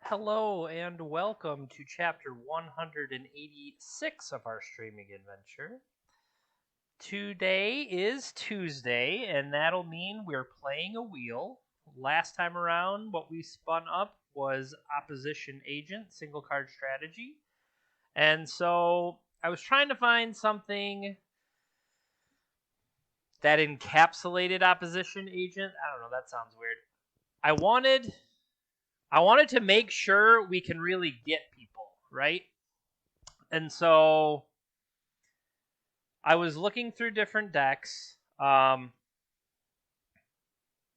Hello and welcome to chapter 186 of our streaming adventure. Today is Tuesday, and that'll mean we're playing a wheel. Last time around, what we spun up was Opposition Agent, single card strategy. And so I was trying to find something that encapsulated Opposition Agent. I don't know, that sounds weird. I wanted to make sure we can really get people, right? And so I was looking through different decks.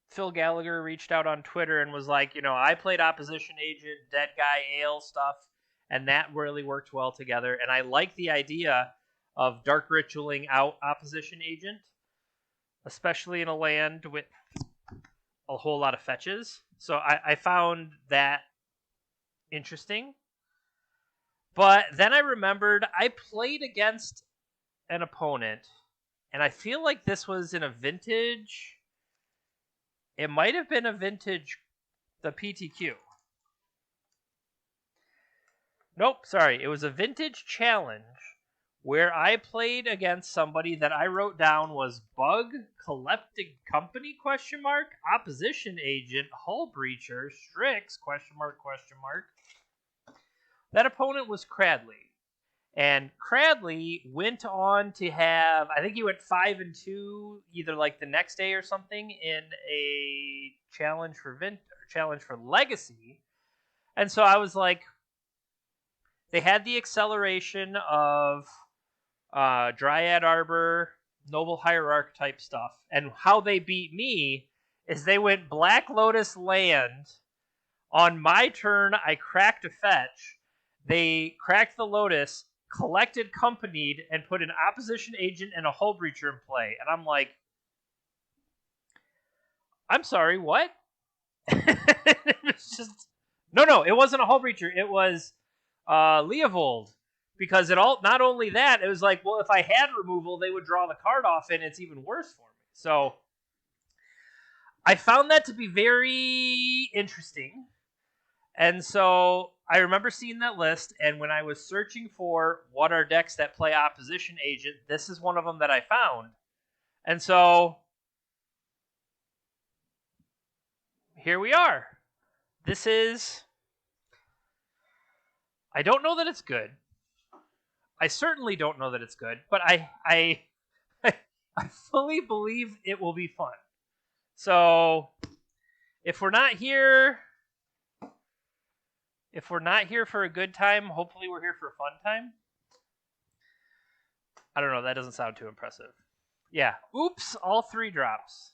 Phil Gallagher reached out on Twitter and was like, I played Opposition Agent, Dead Guy, Ale stuff, and that really worked well together. And I like the idea of Dark Ritualing out Opposition Agent, especially in a land with a whole lot of fetches. So I found that interesting. But then I remembered I played against an opponent, and I feel like this was in a vintage. It might have been a vintage, the PTQ. Nope, sorry. It was a vintage challenge where I played against somebody that I wrote down was Bug Collecting Company ? Opposition Agent, Hull Breacher, Strix ? That opponent was Cradley. And Cradley went on to have, I think he went 5-2, either like the next day or something, in a challenge for Legacy. And so I was like, they had the acceleration of Dryad Arbor, Noble Hierarch type stuff. And how they beat me is they went Black Lotus Land. On my turn, I cracked a fetch. They cracked the Lotus, collected Companied, and put an Opposition Agent and a Hull Breacher in play. And I'm like, I'm sorry, what? It was just... No, it wasn't a Hull Breacher. It was Leovold. Because not only that, it was like, well, if I had removal, they would draw the card off, and it's even worse for me. So I found that to be very interesting. And so I remember seeing that list, and when I was searching for what are decks that play Opposition Agent, this is one of them that I found. And so here we are. This is... I don't know that it's good. I certainly don't know that it's good, but I fully believe it will be fun. So if we're not here for a good time, hopefully we're here for a fun time. I don't know, that doesn't sound too impressive. Yeah. Oops, all 3 drops.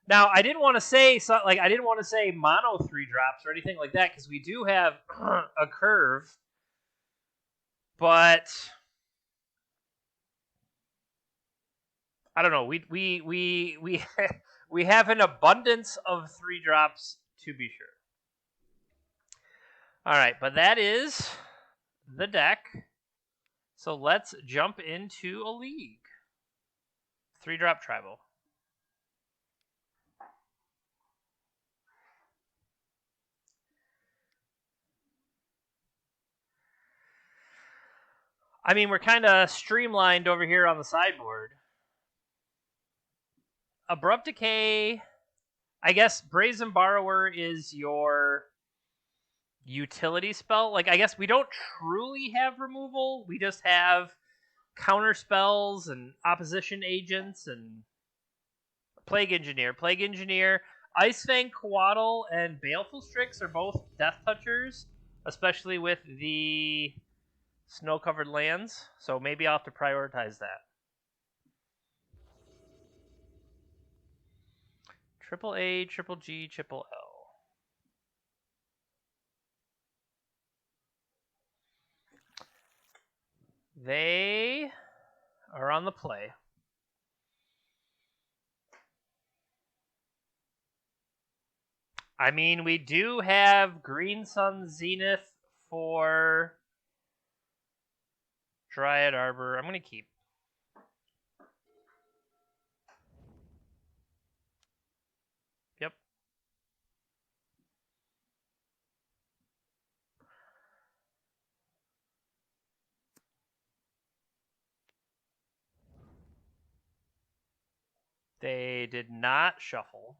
Now, I didn't want to say mono 3 drops or anything like that, because we do have a curve. But I don't know. We have an abundance of 3 drops, to be sure. All right, but that is the deck. So let's jump into a league. 3-drop tribal. I mean, we're kind of streamlined over here on the sideboard. Abrupt Decay. I guess Brazen Borrower is your utility spell. Like, I guess we don't truly have removal. We just have counter spells and opposition agents and Plague Engineer. Plague Engineer, Icefang Coatl, and Baleful Strix are both Death Touchers, especially with the snow-covered lands. So maybe I'll have to prioritize that. Triple A, Triple G, Triple L. They are on the play. I mean, we do have Green Sun Zenith for Dryad Arbor. I'm going to keep. Yep. They did not shuffle.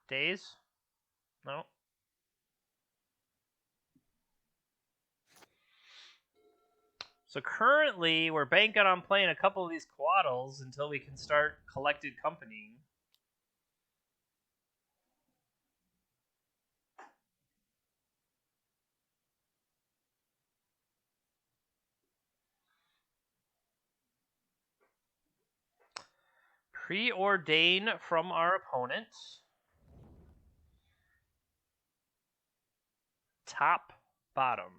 Days? No. So currently, we're banking on playing a couple of these quaddles until we can start collected company. Preordain from our opponent. Top, bottom.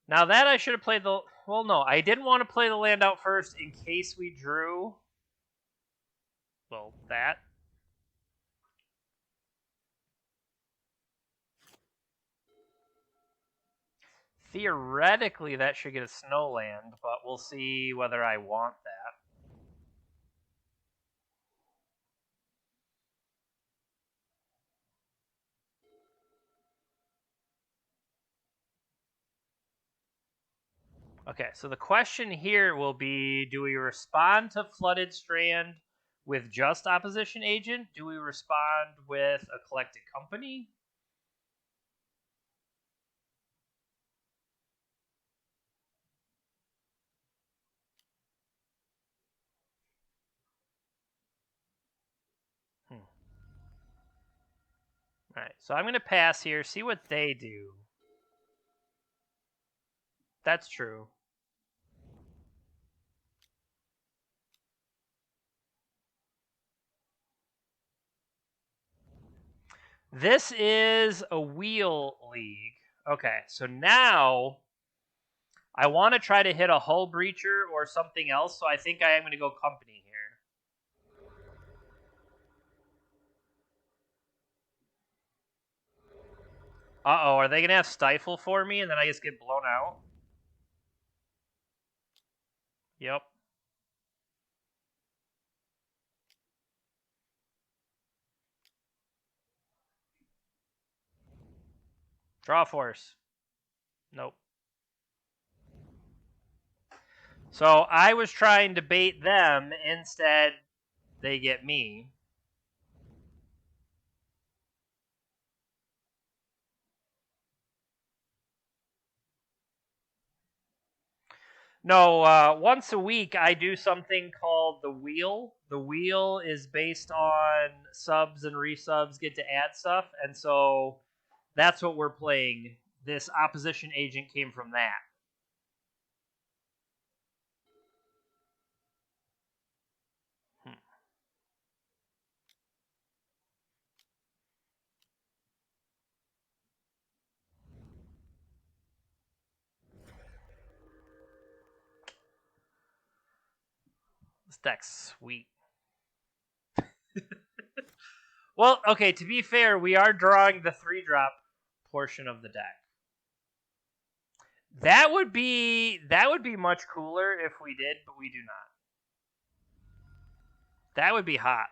Now that I should have played the... Well, no, I didn't want to play the land out first in case we drew... Well, that. Theoretically, that should get a snow land, but we'll see whether I want that. Okay, so the question here will be, do we respond to Flooded Strand with just Opposition Agent? Do we respond with a Collected Company? Alright, so I'm going to pass here, see what they do. That's true. This is a wheel league. Okay, so now I want to try to hit a Hull Breacher or something else, so I think I am going to go Company here. Uh-oh, are they going to have Stifle for me and then I just get blown out? Yep. Draw Force. Nope. So I was trying to bait them, instead they get me. No, once a week I do something called the wheel. The wheel is based on subs and resubs get to add stuff, and so that's what we're playing. This Opposition Agent came from that. This deck's sweet. Well, okay, to be fair, we are drawing the 3-drop portion of the deck. That would be much cooler if we did, but we do not. That would be hot.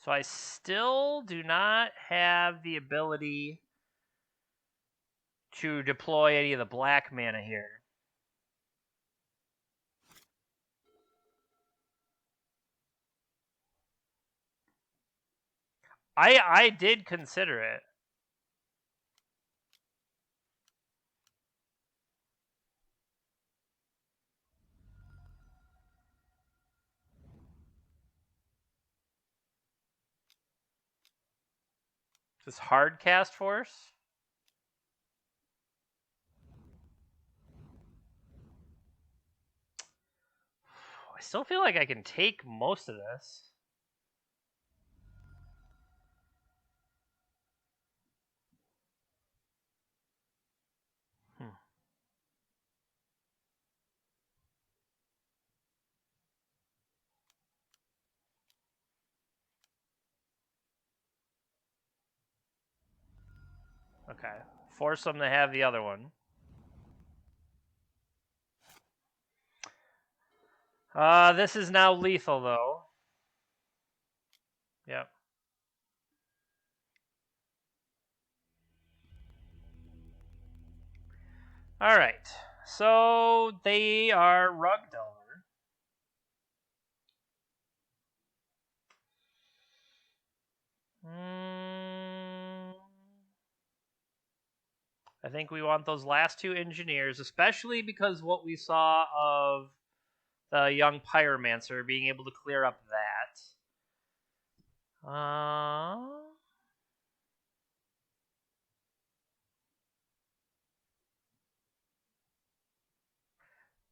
So I still do not have the ability to deploy any of the black mana here. I did consider it. This hard cast force? I still feel like I can take most of this. Okay. Force them to have the other one. This is now lethal, though. Yep. All right. So they are Rug Delver. I think we want those last two engineers, especially because what we saw of the young pyromancer being able to clear up that.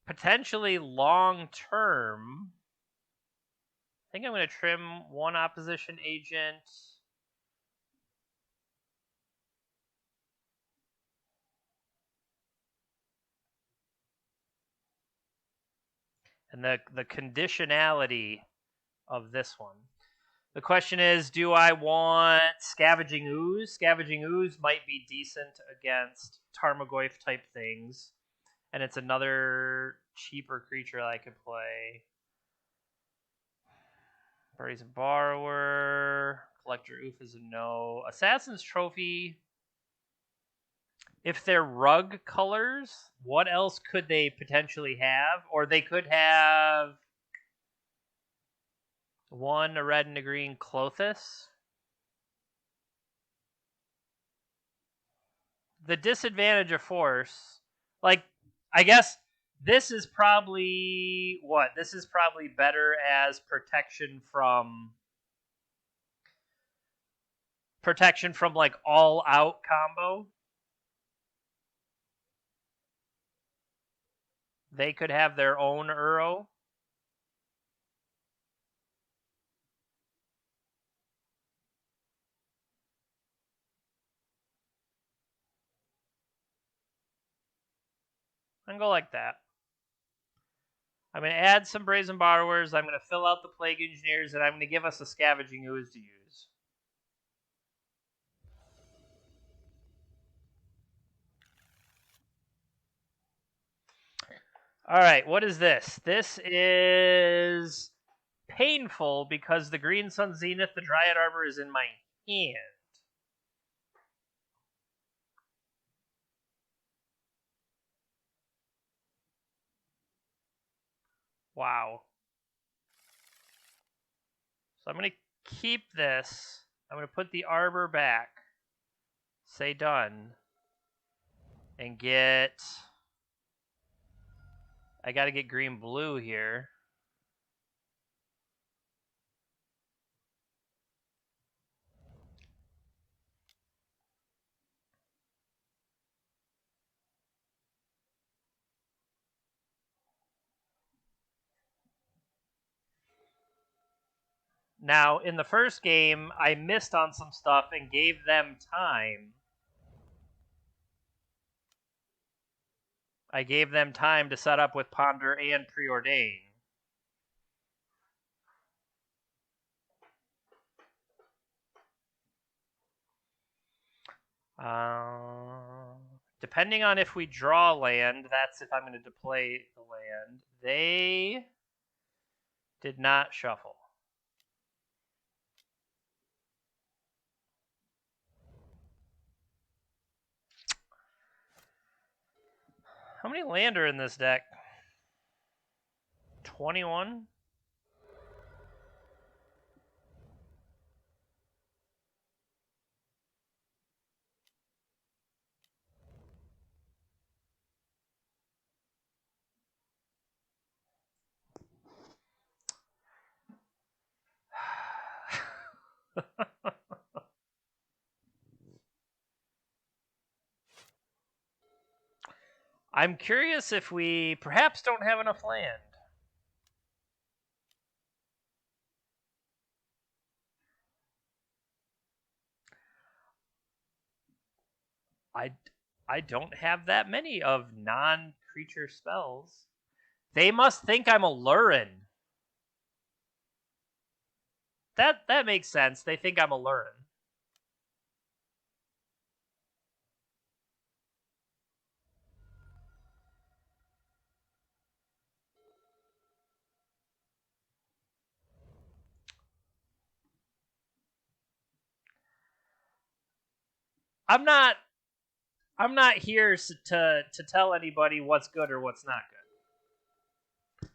Potentially long term. I think I'm going to trim one opposition agent. And the conditionality of this one. The question is, do I want Scavenging Ooze? Scavenging Ooze might be decent against Tarmogoyf type things. And it's another cheaper creature I could play. Brazen Borrower. Collector Oof is a no. Assassin's Trophy. If they're rug colors, what else could they potentially have? Or they could have one, a red and a green Klothys. The disadvantage of force, like, I guess this is probably what? This is probably better as protection from like all out combo. They could have their own Uro. And go like that. I'm going to add some Brazen Borrowers. I'm going to fill out the Plague Engineers, and I'm going to give us a Scavenging Ooze to use. All right, what is this? This is painful because the Green Sun Zenith, the Dryad Arbor, is in my hand. Wow. So I'm going to keep this. I'm going to put the Arbor back. Say done. And get... I got to get green-blue here. Now, in the first game, I missed on some stuff and gave them time. I gave them time to set up with Ponder and Preordain. Depending on if we draw land, that's if I'm going to play the land. They did not shuffle. How many land are in this deck? 21? I'm curious if we perhaps don't have enough land. I don't have that many of non-creature spells. They must think I'm a Lurin. That makes sense. They think I'm a Lurin. I'm not here to tell anybody what's good or what's not good.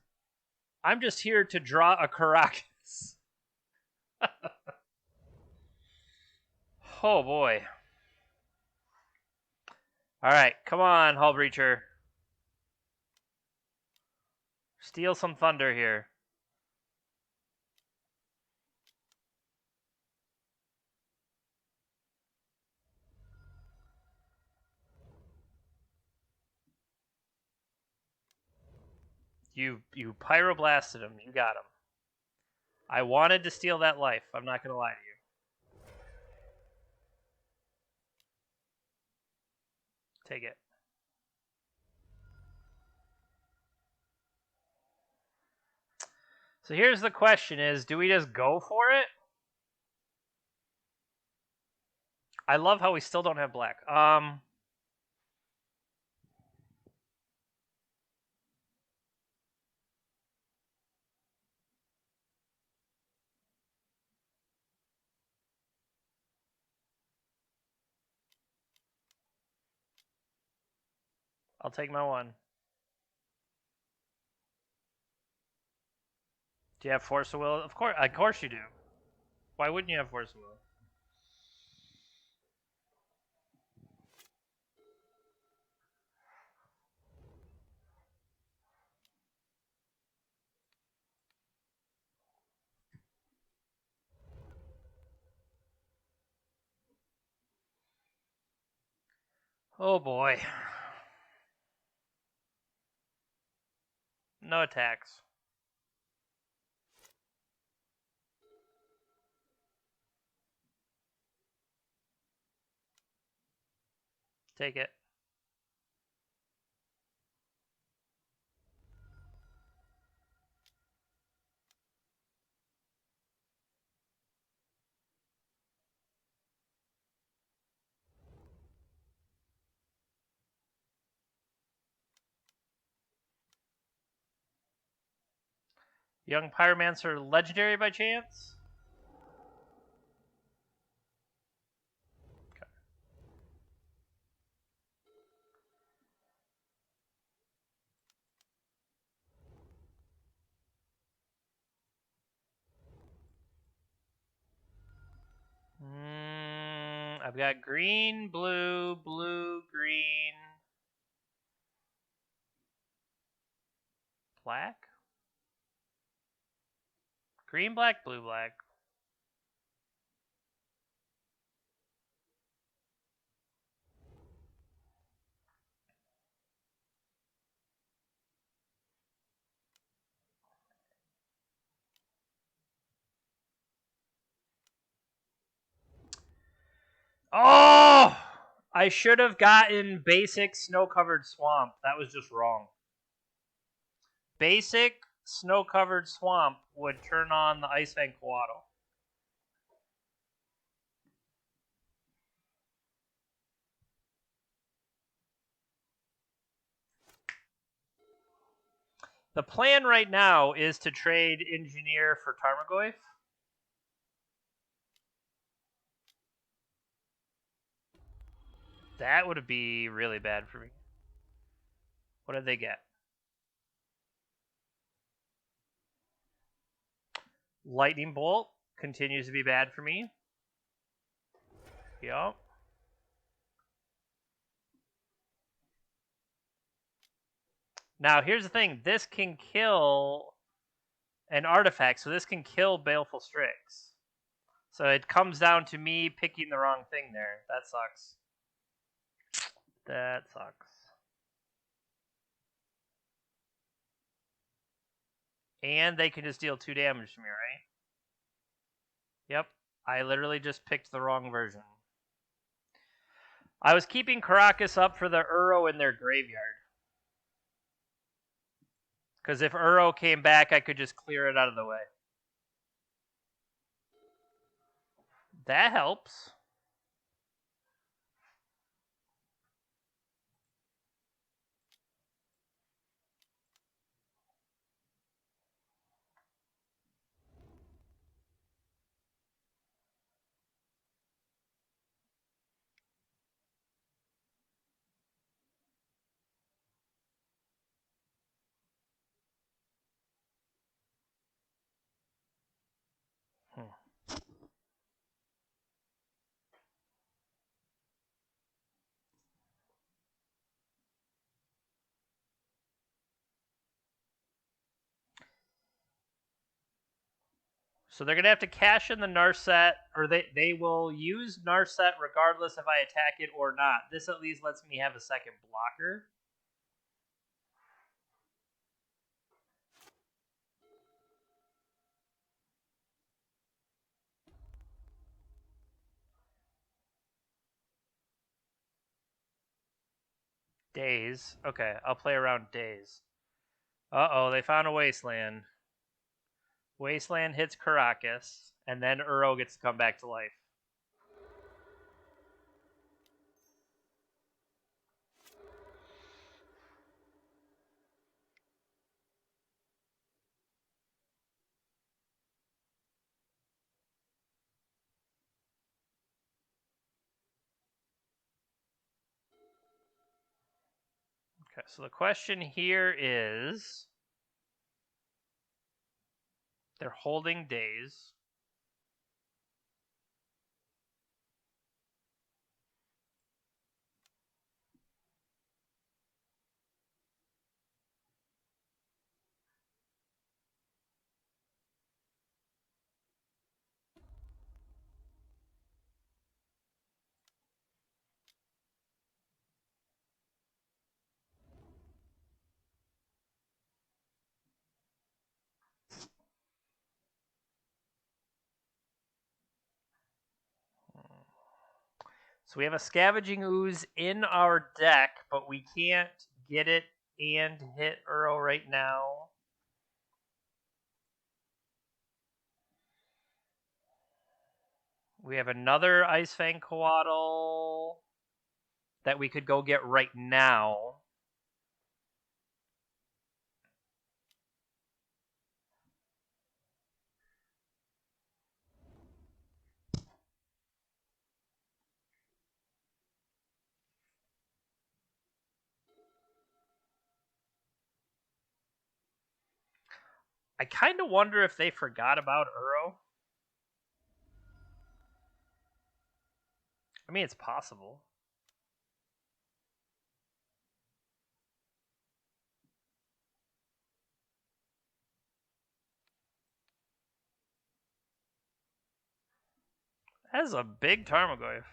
I'm just here to draw a Caracas. Oh boy. All right, come on, Hull Breacher. Steal some thunder here. You pyroblasted him. You got him. I wanted to steal that life. I'm not going to lie to you. Take it. So here's the question is, do we just go for it? I love how we still don't have black. I'll take my one. Do you have Force of Will? Of course you do. Why wouldn't you have Force of Will? Oh boy. No attacks. Take it. Young Pyromancer legendary by chance? Okay. I've got green, blue, blue, green, black? Green, black, blue, black. Oh! I should have gotten basic snow-covered swamp. That was just wrong. Basic snow-covered swamp would turn on the Ice Fang Coatl. The plan right now is to trade Engineer for Tarmogoyf. That would be really bad for me. What did they get? Lightning Bolt continues to be bad for me. Yep. Now, here's the thing. This can kill an artifact, so this can kill Baleful Strix. So it comes down to me picking the wrong thing there. That sucks. That sucks. And they can just deal 2 damage to me, right? Yep. I literally just picked the wrong version. I was keeping Caracas up for the Uro in their graveyard. Because if Uro came back, I could just clear it out of the way. That helps. So they're going to have to cash in the Narset, or they will use Narset regardless if I attack it or not. This at least lets me have a second blocker. Daze. Okay, I'll play around Daze. Uh-oh, they found a Wasteland. Wasteland hits Karakas, and then Uro gets to come back to life. Okay, so the question here is... They're holding Daze. So we have a Scavenging Ooze in our deck, but we can't get it and hit Uro right now. We have another Ice Fang Coatl that we could go get right now. I kind of wonder if they forgot about Uro. I mean, it's possible. That is a big Tarmogoyf.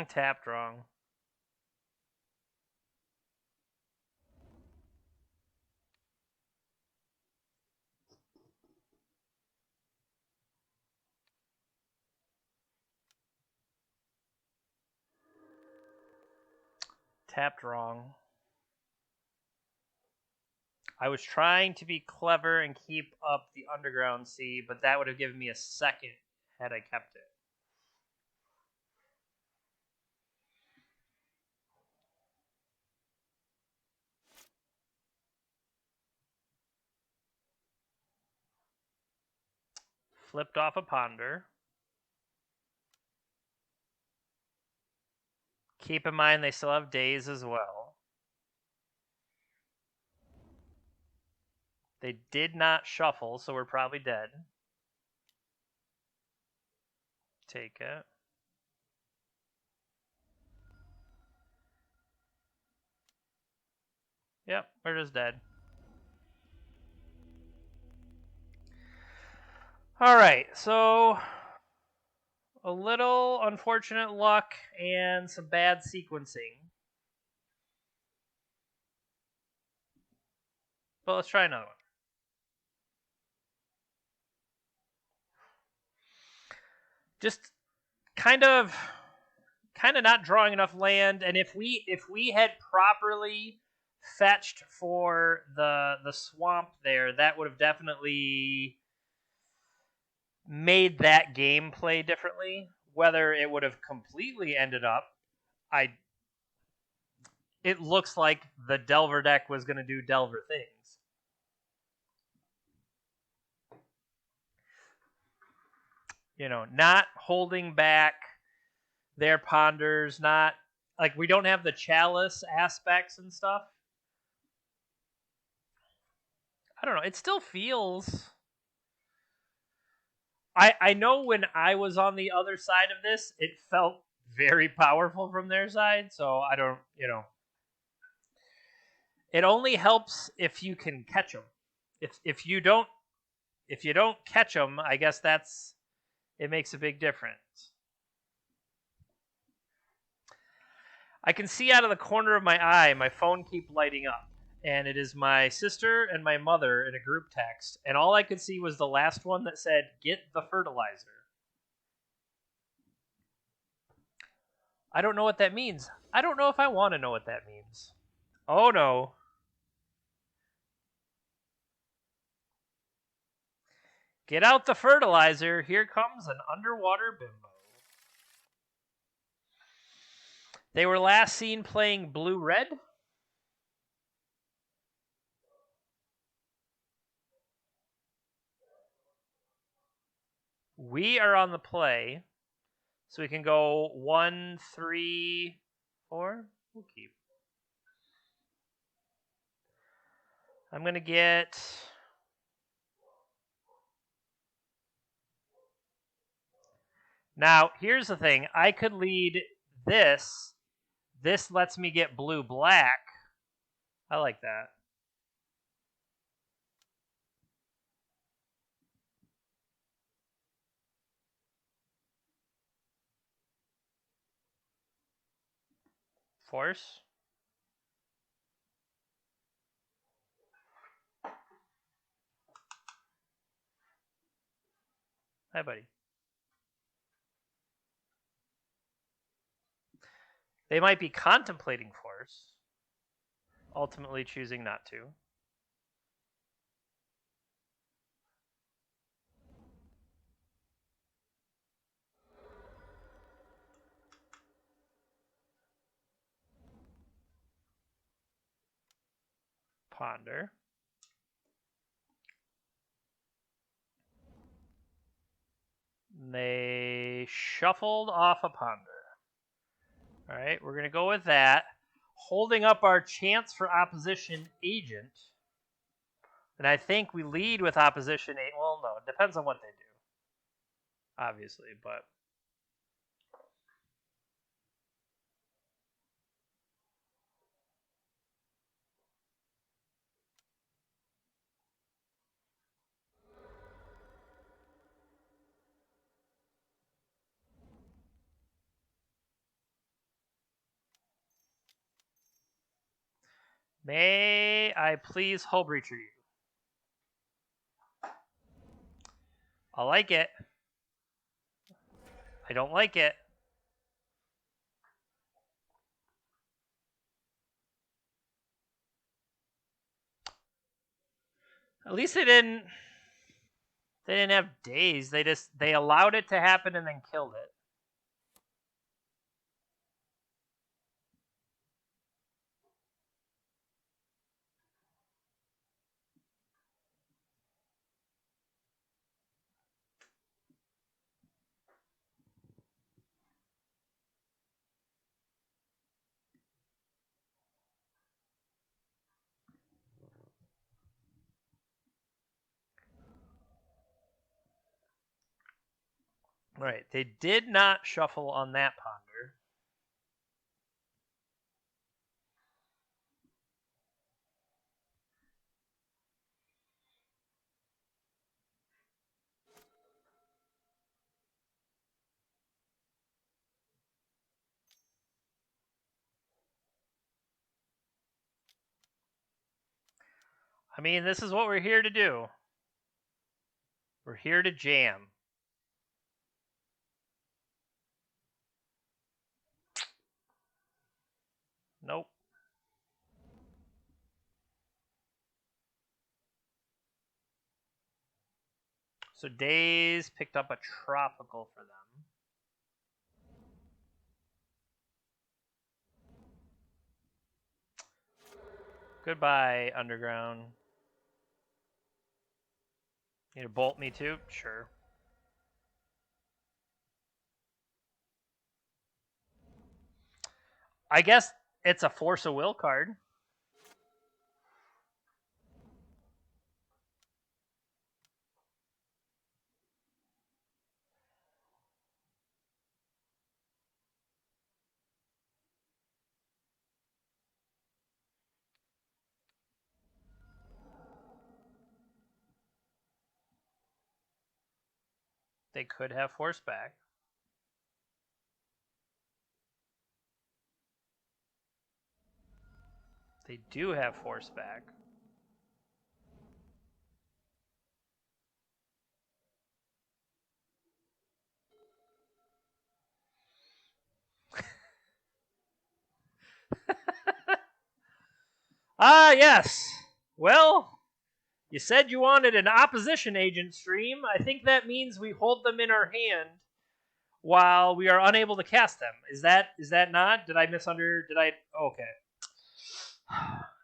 Tapped wrong. Tapped wrong. I was trying to be clever and keep up the Underground Sea, but that would have given me a second had I kept it. Flipped off a Ponder. Keep in mind they still have Daze as well. They did not shuffle, so we're probably dead. Take it. Yep, we're just dead. Alright, so a little unfortunate luck and some bad sequencing. But let's try another one. Just kind of not drawing enough land, and if we had properly fetched for the swamp there, that would have definitely made that game play differently. Whether it would have completely ended up, it looks like the Delver deck was going to do Delver things. You know, not holding back their Ponders, not like we don't have the Chalice aspects and stuff. I don't know. It still feels. I know when I was on the other side of this, it felt very powerful from their side. So I don't, it only helps if you can catch them. If you don't catch them, I guess it makes a big difference. I can see out of the corner of my eye my phone keep lighting up, and it is my sister and my mother in a group text, and all I could see was the last one that said, "Get the fertilizer." I don't know what that means. I don't know if I want to know what that means. Oh no. Get out the fertilizer. Here comes an underwater bimbo. They were last seen playing Blue Red. We are on the play. So we can go 1, 3, 4. We'll keep. I'm going to get. Now, here's the thing. I could lead this. This lets me get blue black. I like that. Force. Hi, buddy. They might be contemplating force, ultimately choosing not to. Ponder. They shuffled off a ponder. All right, we're going to go with that. Holding up our chance for opposition agent. And I think we lead with opposition agent. Well, no, it depends on what they do, obviously, but. May I please hull breacher you? I like it. I don't like it. At least they didn't have days. They allowed it to happen and then killed it. All right, they did not shuffle on that ponder. I mean, this is what we're here to do. We're here to jam. Nope. So Days picked up a tropical for them. Goodbye, Underground. You to bolt me too? Sure. I guess it's a Force of Will card. They could have force back. They do have force back. Ah, yes. Well, you said you wanted an opposition agent stream. I think that means we hold them in our hand while we are unable to cast them. Is that not? Did I okay.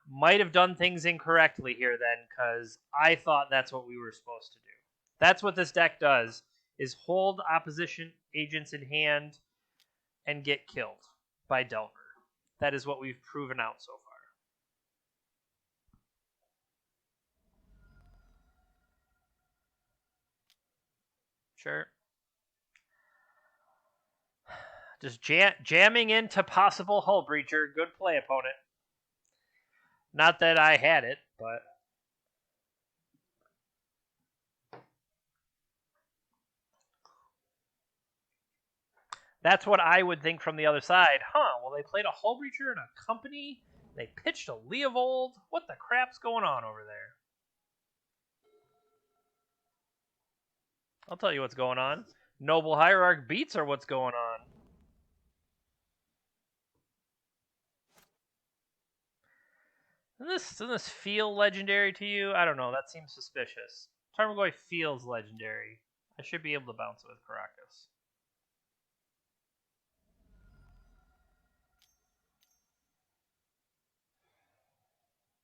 Might have done things incorrectly here then, because I thought that's what we were supposed to do. That's what this deck does, is hold opposition agents in hand and get killed by Delver. That is what we've proven out so far. Sure. Just jamming into possible Hull Breacher. Good play, opponent. Not that I had it, but... That's what I would think from the other side. Huh, well, they played a Hull Breacher and a Company. They pitched a Leovold. What the crap's going on over there? I'll tell you what's going on. Noble Hierarch beats are what's going on. Doesn't this feel legendary to you? I don't know. That seems suspicious. Tarmogoyf feels legendary. I should be able to bounce it with Karakas.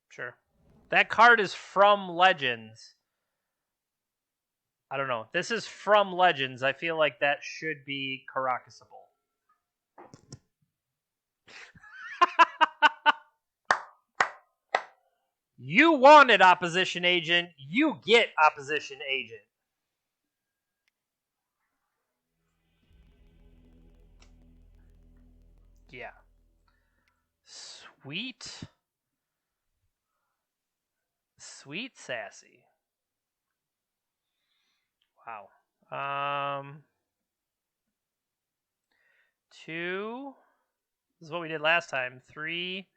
Sure. That card is from Legends. I don't know. This is from Legends. I feel like that should be Karakasable. You wanted Opposition Agent. You get Opposition Agent. Yeah. Sweet. Sweet Sassy. Wow. 2. This is what we did last time. 3,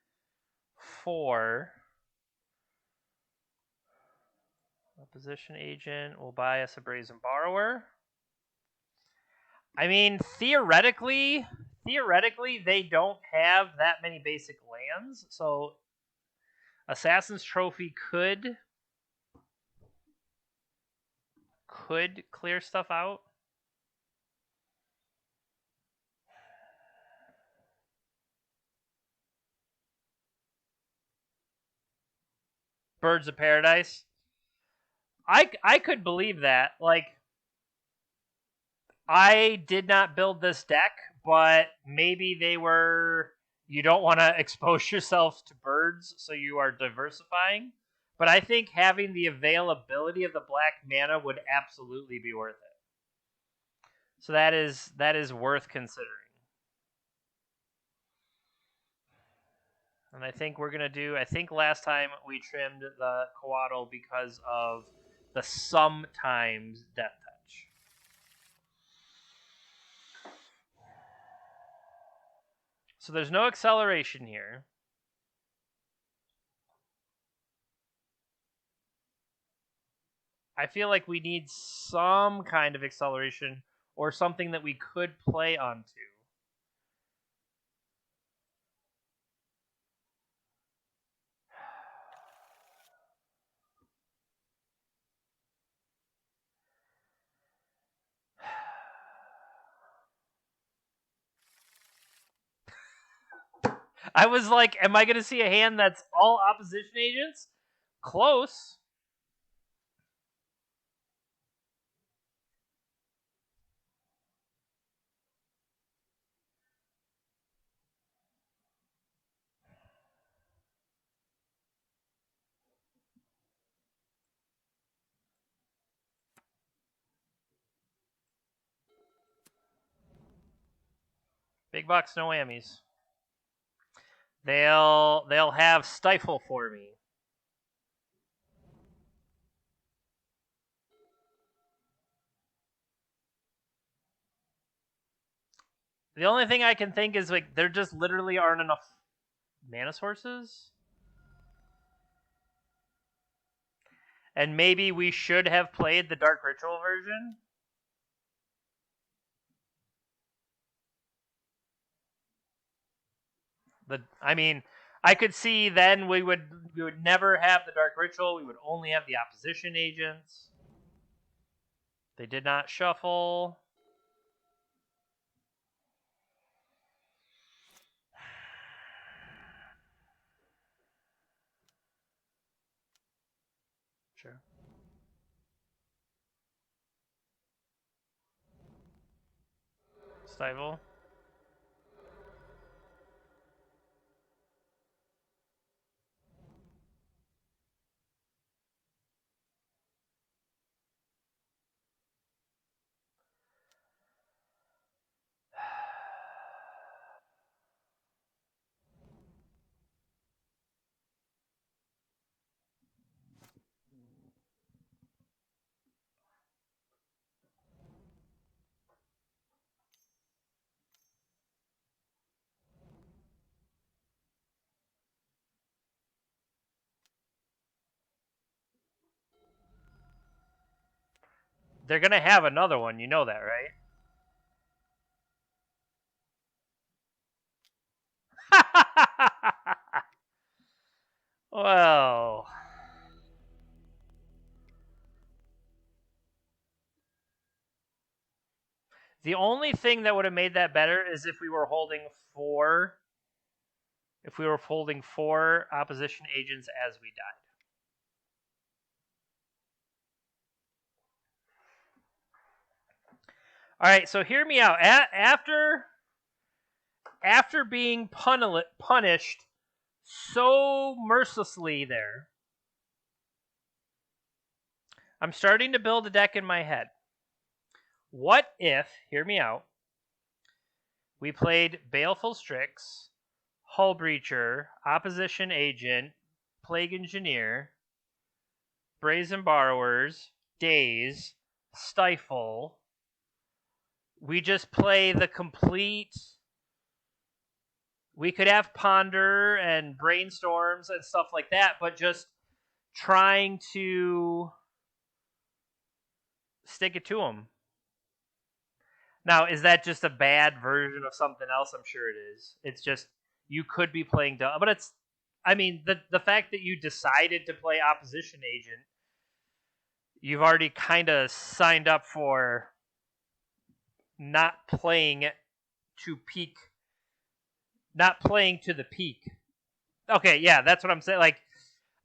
4. Opposition Agent will buy us a Brazen Borrower. I mean, theoretically, they don't have that many basic lands, so Assassin's Trophy could clear stuff out. Birds of Paradise. I could believe that. Like, I did not build this deck, but maybe they were... You don't want to expose yourself to birds, so you are diversifying. But I think having the availability of the black mana would absolutely be worth it. So that is worth considering. And I think we're going to do... I think last time we trimmed the Coatl because of the sometimes Death Touch. So there's no acceleration here. I feel like we need some kind of acceleration or something that we could play onto. I was like, am I going to see a hand that's all opposition agents? Close. Big box, no whammies. They'll have Stifle for me. The only thing I can think is like there just literally aren't enough mana sources. And maybe we should have played the Dark Ritual version. I could see then we would never have the Dark Ritual. We would only have the opposition agents. They did not shuffle. Sure. Stifle. They're going to have another one. You know that, right? Well, the only thing that would have made that better is if we were holding four. If we were holding 4 opposition agents as we died. All right, so hear me out. After being punished so mercilessly there, I'm starting to build a deck in my head. What if, hear me out, we played Baleful Strix, Hull Breacher, Opposition Agent, Plague Engineer, Brazen Borrowers, Daze, Stifle. We just play the complete. We could have Ponder and Brainstorms and stuff like that, but just trying to stick it to them. Now, is that just a bad version of something else? I'm sure it is. It's just, you could be playing dumb. But it's, I mean, the fact that you decided to play Opposition Agent, you've already kind of signed up for not playing to peak. Not playing to the peak. Okay, yeah, that's what I'm saying. Like,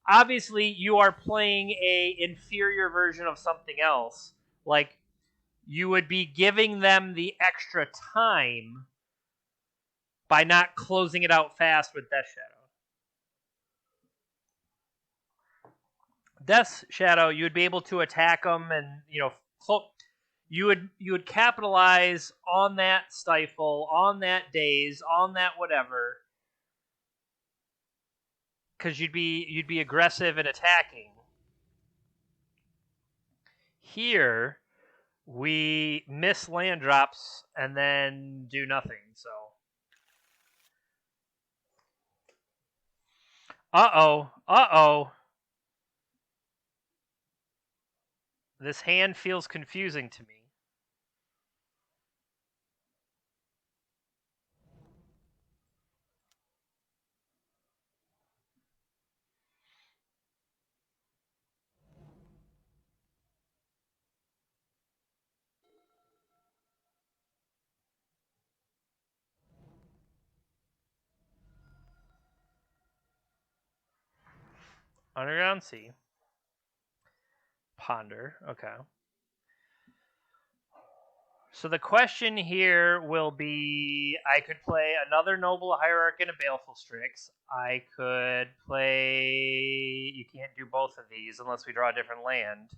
obviously, you are playing a inferior version of something else. Like, you would be giving them the extra time by not closing it out fast with Death Shadow. Death Shadow, you would be able to attack them, and you would capitalize on that Stifle, on that Daze, on that whatever, because you'd be aggressive and attacking. Here, we miss land drops and then do nothing. So, uh-oh. This hand feels confusing to me. Underground Sea. Ponder. Okay. So the question here will be, I could play another Noble Hierarch and a Baleful Strix. I could play... You can't do both of these unless we draw a different land.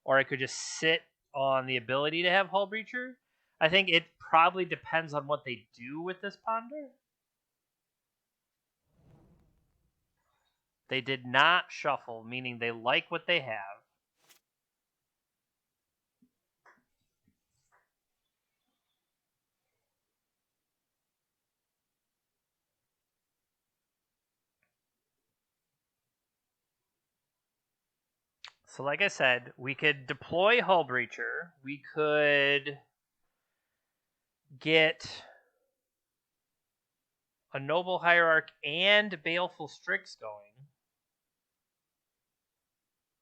Or I could just sit on the ability to have Hull Breacher. I think it probably depends on what they do with this Ponder. They did not shuffle, meaning they like what they have. So like I said, we could deploy Hull Breacher. We could get a Noble Hierarch and Baleful Strix going.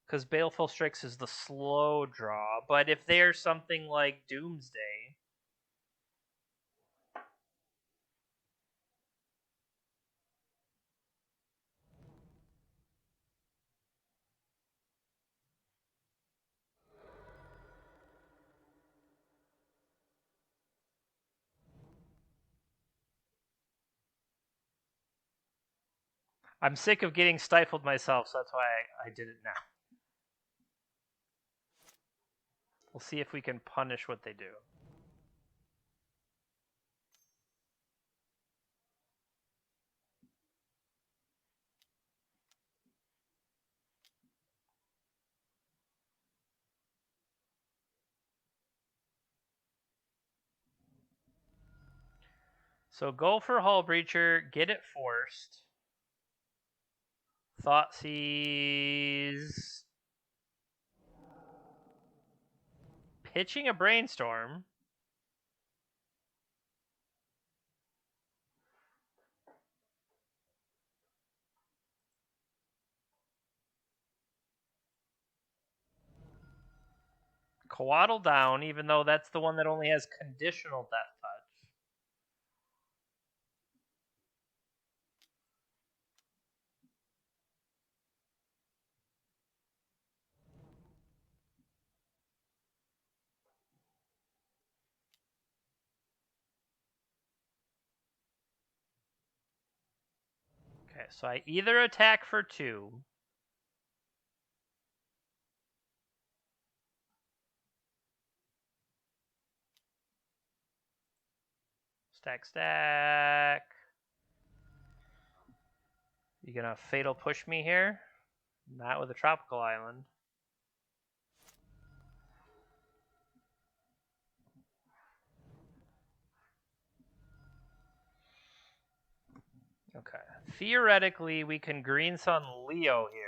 Because Baleful Strix is the slow draw. But if there's something like Doomsday... I'm sick of getting stifled myself, so that's why I did it now. We'll see if we can punish what they do. So go for Hull Breacher, get it forced. Thoughtseize. Pitching a Brainstorm. Coatl down, even though that's the one that only has conditional Death Touch. Okay, so I either attack for 2. Stack. You gonna Fatal Push me here? Not with a Tropical Island. Okay. Theoretically, we can Green Sun Leo here.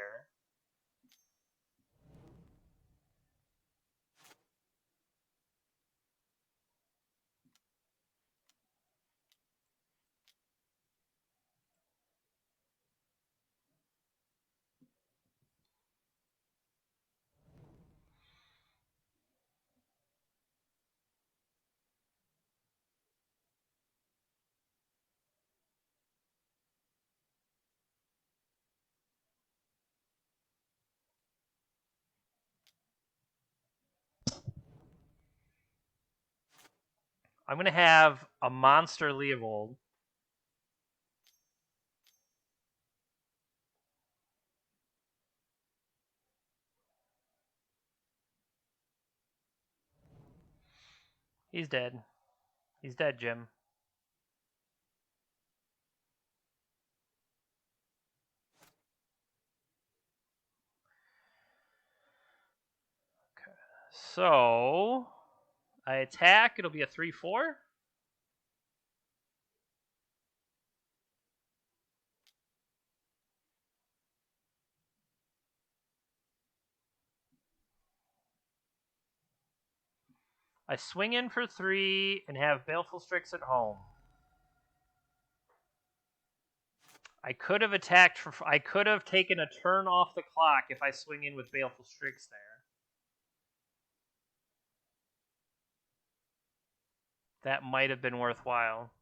I'm going to have a monster Leovold. He's dead. He's dead, Jim. Okay. So, I attack. It'll be a 3/4. I swing in for 3 and have Baleful Strix at home. I could have attacked for. I could have taken a turn off the clock if I swing in with Baleful Strix there. That might have been worthwhile.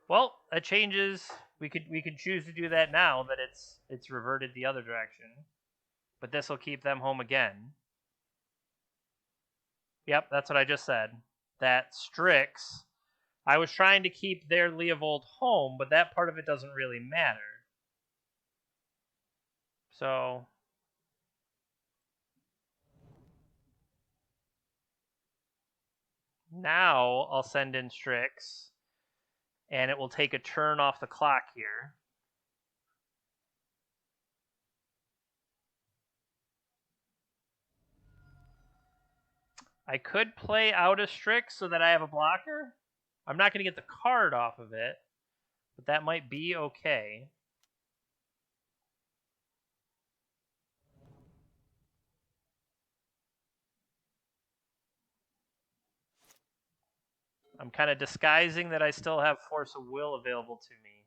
Well, that changes. We could choose to do that now that it's reverted the other direction. But this will keep them home again. Yep, that's what I just said. That Strix. I was trying to keep their Leovold home, but that part of it doesn't really matter. So now I'll send in Strix, and it will take a turn off the clock here. I could play out a Strix so that I have a blocker. I'm not going to get the card off of it, but that might be okay. I'm kind of disguising that I still have Force of Will available to me.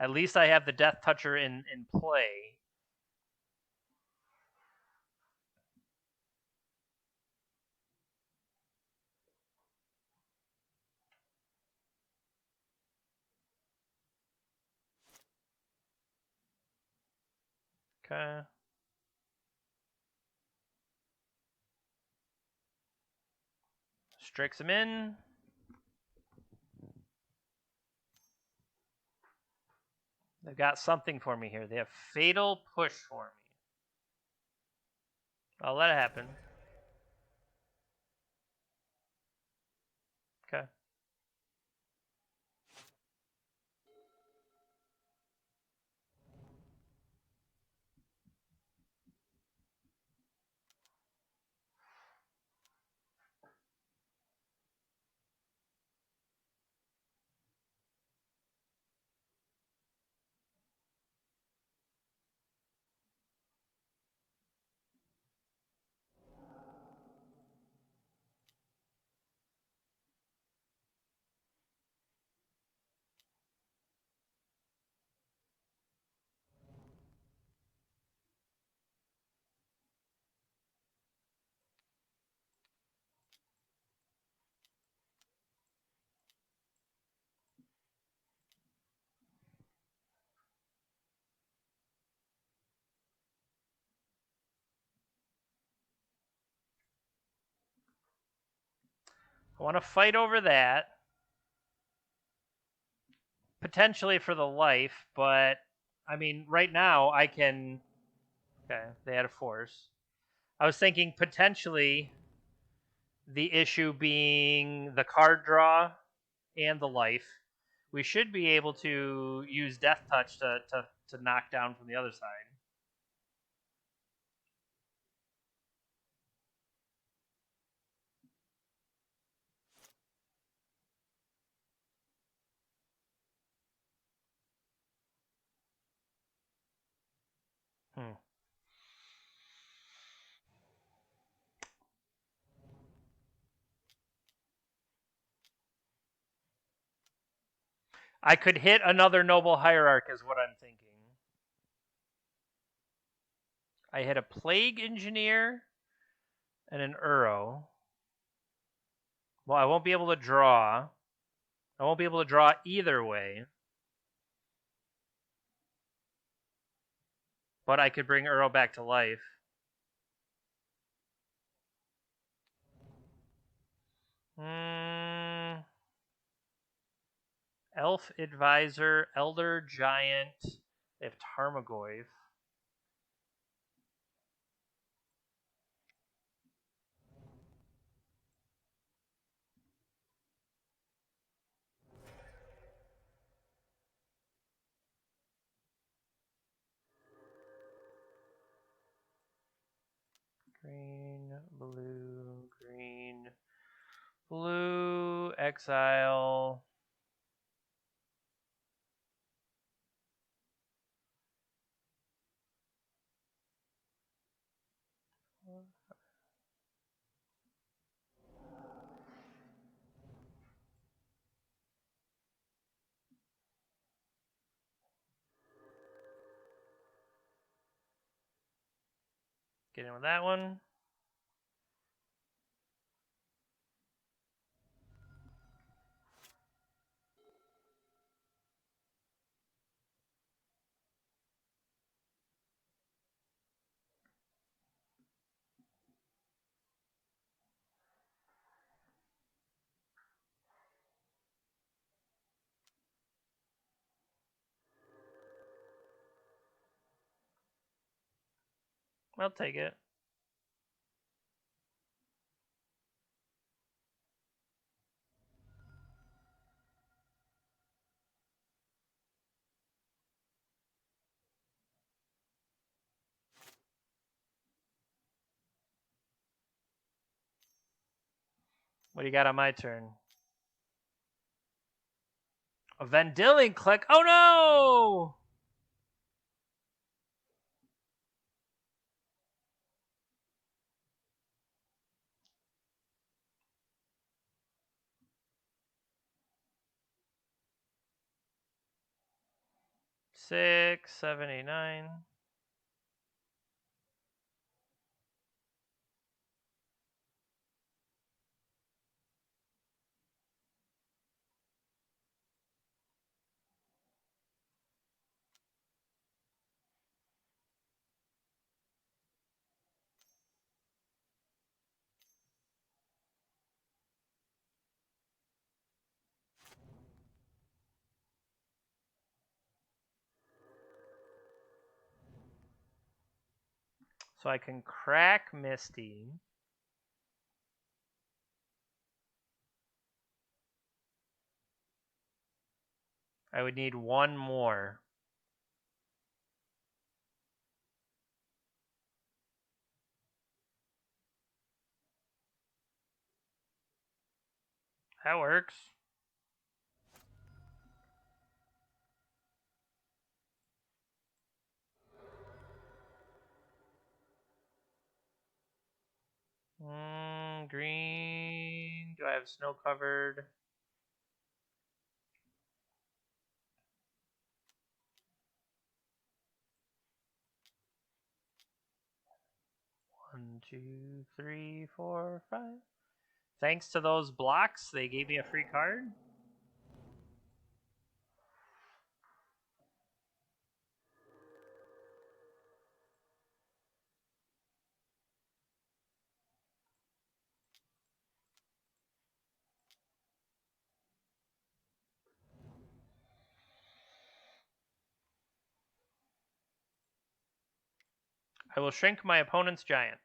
At least I have the Death Toucher in play. Okay. Strix him in. They've got something for me here. They have Fatal Push for me. I'll let it happen. Okay. I want to fight over that. Potentially for the life, but I mean, right now I can. Okay, they had a force. I was thinking potentially the issue being the card draw and the life. We should be able to use Death Touch to knock down from the other side. Hmm. I could hit another Noble Hierarch, is what I'm thinking. I hit a Plague Engineer and an Uro. Well, I won't be able to draw. I won't be able to draw either way. But I could bring Uro back to life. Elf Advisor, Elder Giant. They have Tarmogoyf. Green, blue, exile. Get in with that one. I'll take it. What do you got on my turn? A Vendilion Clique. Oh no! 6, 79. So I can crack Misty. I would need one more. That works. Green. Do I have snow covered? One, two, three, four, five. Thanks to those blocks, they gave me a free card. I will shrink my opponent's giant.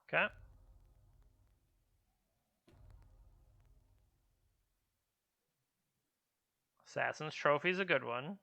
Okay. Assassin's Trophy is a good one.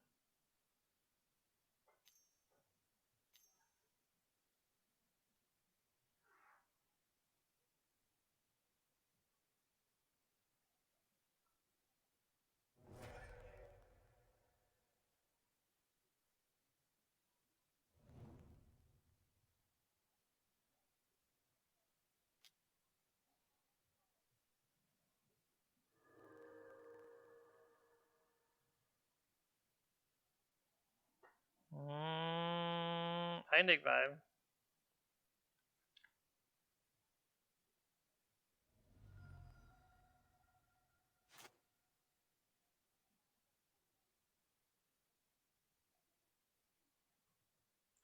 I dig vibe.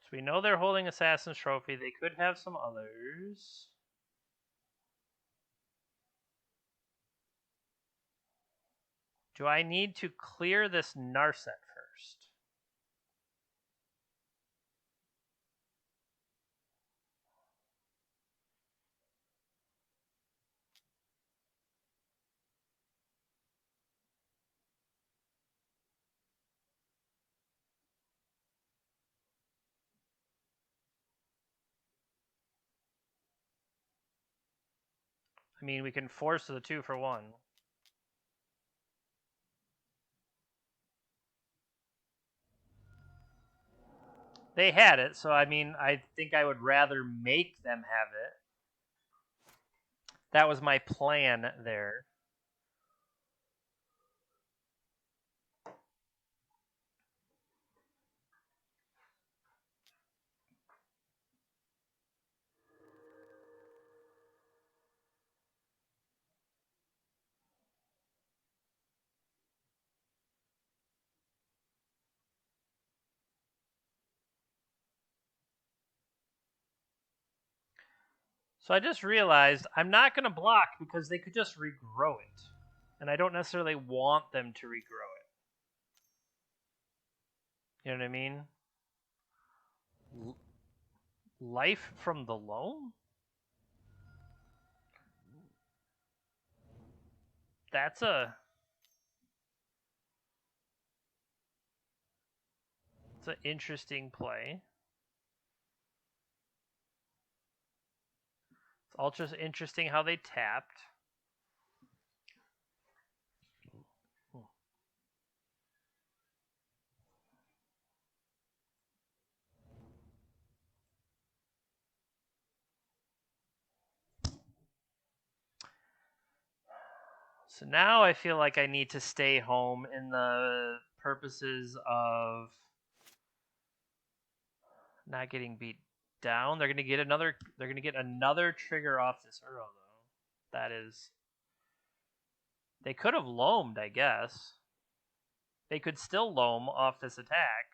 So we know they're holding Assassin's Trophy. They could have some others. Do I need to clear this Narset first? I mean, we can force the 2 for 1. They had it, so I mean, I think I would rather make them have it. That was my plan there. So I just realized I'm not going to block because they could just regrow it. And I don't necessarily want them to regrow it. You know what I mean? Life from the loam? That's an interesting play. It's also interesting how they tapped. So now I feel like I need to stay home in the purposes of not getting beat down. They're gonna get another. They're gonna get another trigger off this Uro though. That is. They could have loamed, I guess. They could still loam off this attack.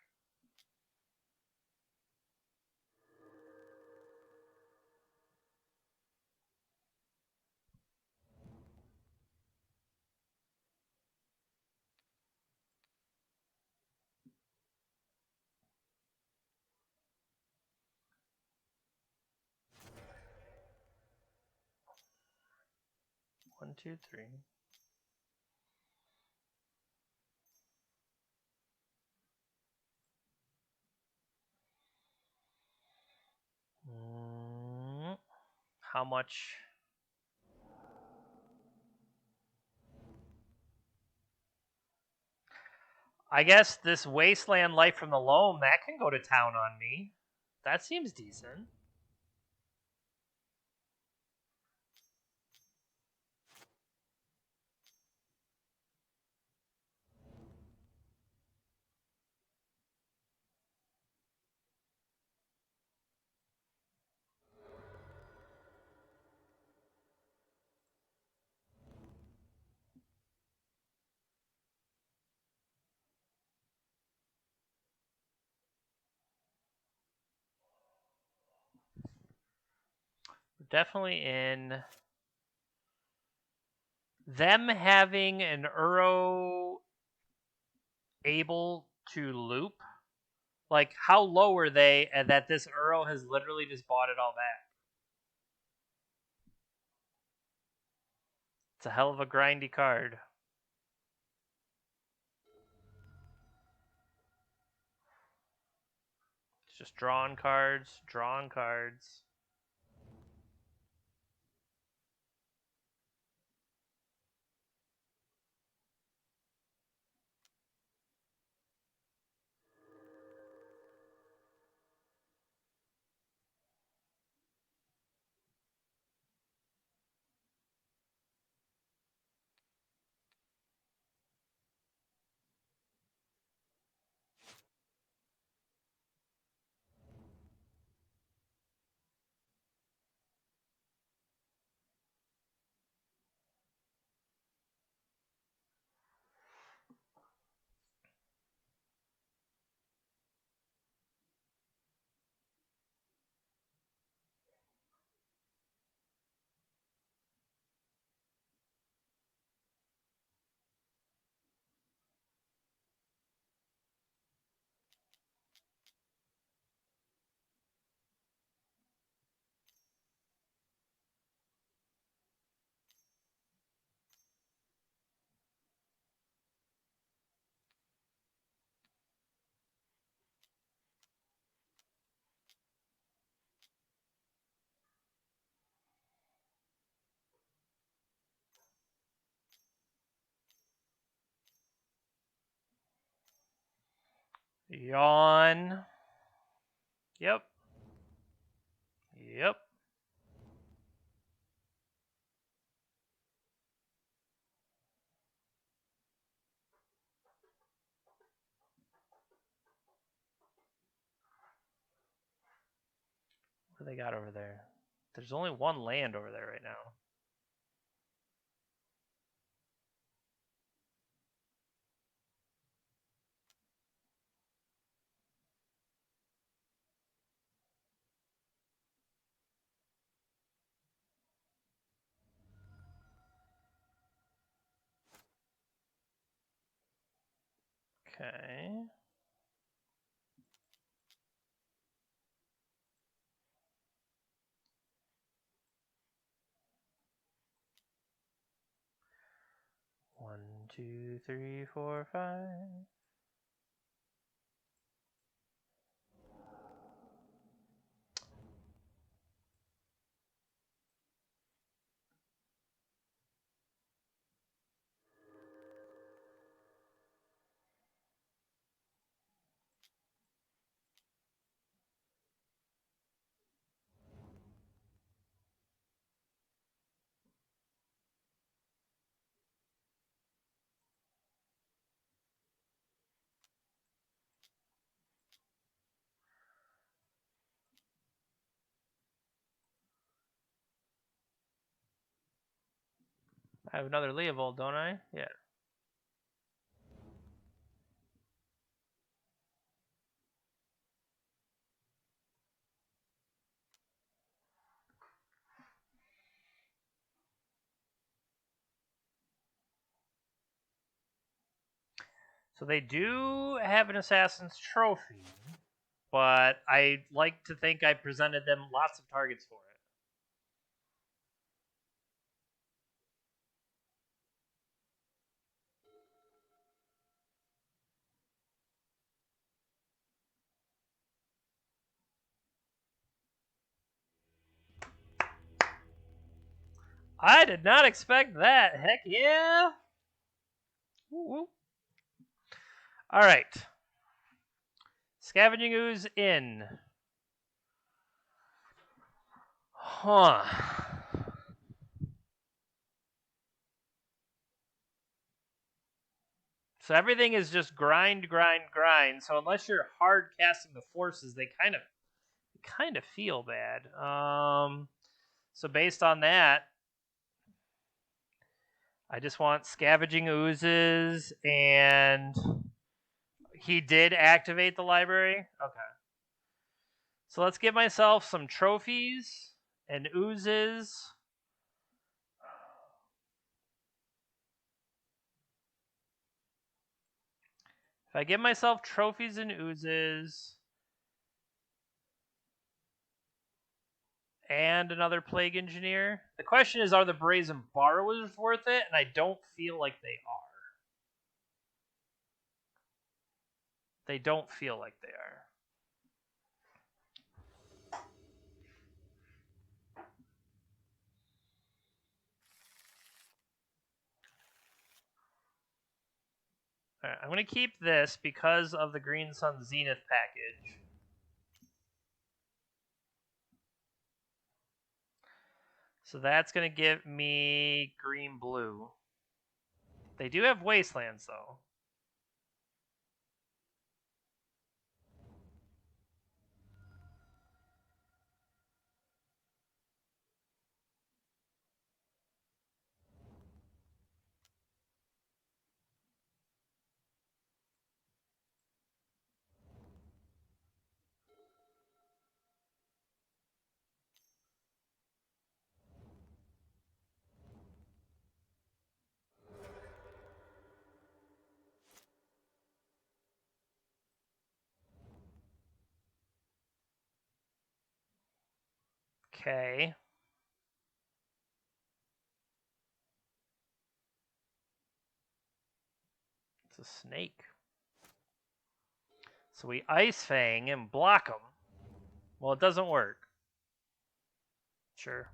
One, two, three. How much? I guess this wasteland life from the loam, that can go to town on me. That seems decent. We're definitely in. Them having an Uro able to loop. Like, how low are they that this Uro has literally just bought it all back? It's a hell of a grindy card. It's just drawing cards, drawing cards. Yawn. Yep. Yep. What do they got over there? There's only one land over there right now. Okay. One, two, three, four, five. I have another Leovold, don't I? Yeah. So they do have an Assassin's Trophy, but I like to think I presented them lots of targets for it. I did not expect that. Heck yeah. Woo-woo. All right. Scavenging Ooze in. Huh. So everything is just grind, grind, grind. So unless you're hard casting the forces, they kind of feel bad. So based on that, I just want Scavenging Oozes, and he did activate the library. Okay. So let's give myself some trophies and oozes. If I give myself trophies and oozes and another Plague Engineer, the question is, are the Brazen Borrowers worth it? And I don't feel like they are. They don't feel like they are. All right, I'm going to keep this because of the Green Sun Zenith package. So that's going to give me green-blue. They do have Wastelands, though. Okay. It's a snake. So we Ice Fang and block them. Well, it doesn't work. Sure.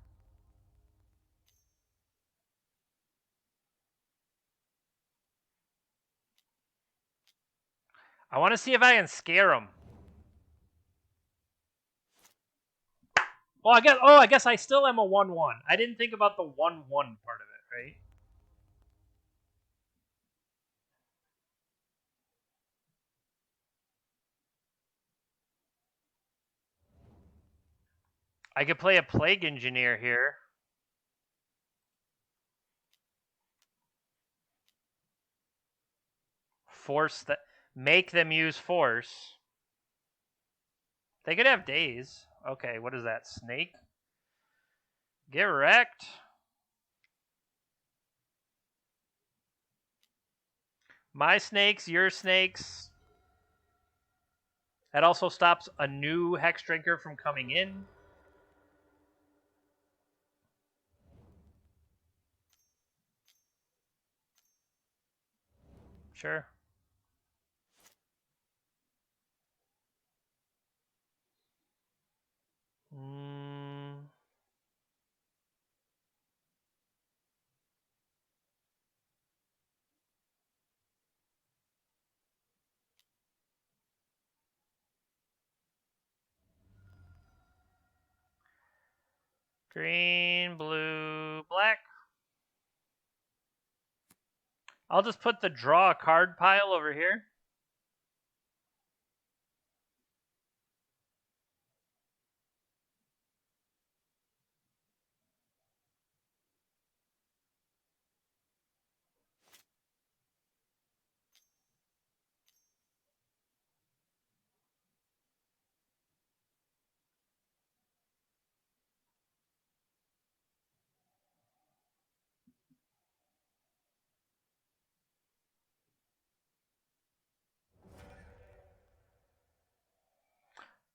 I want to see if I can scare them. I guess I still am a 1-1. I didn't think about the 1-1 part of it, right? I could play a Plague Engineer here. Make them use force. They could have days. Okay, what is that? Snake? Get wrecked. My snakes, your snakes. That also stops a new Hex Drinker from coming in. Sure. Green, blue, black. I'll just put the draw a card pile over here.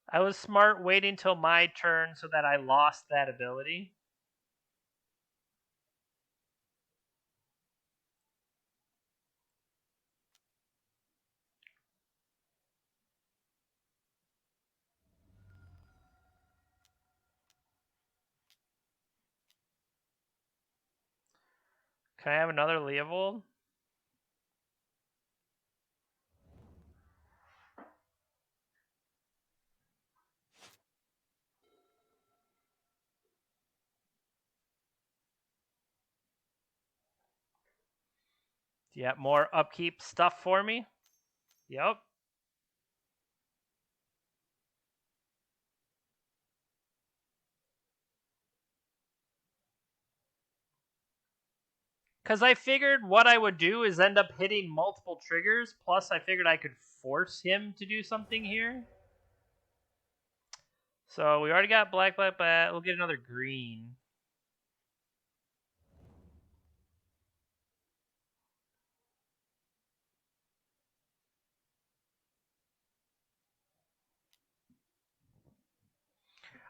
I was smart waiting till my turn so that I lost that ability. Can I have another Leovold? Do you have more upkeep stuff for me? Yep. Because I figured what I would do is end up hitting multiple triggers, plus I figured I could force him to do something here. So we already got black. We'll get another green.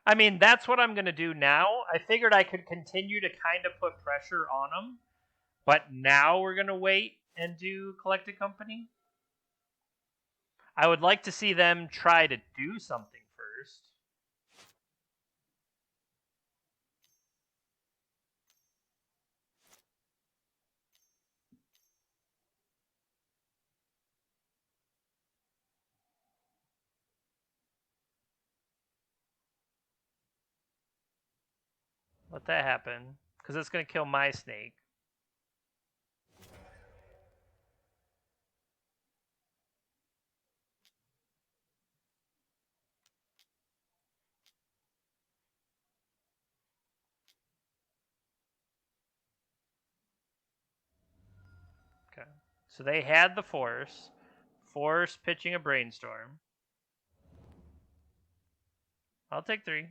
I mean, that's what I'm going to do now. I figured I could continue to kind of put pressure on him, but now we're going to wait and do Collected Company. I would like to see them try to do something first. Let that happen, because it's going to kill my snake. Okay. So they had the force pitching a brainstorm. I'll take 3.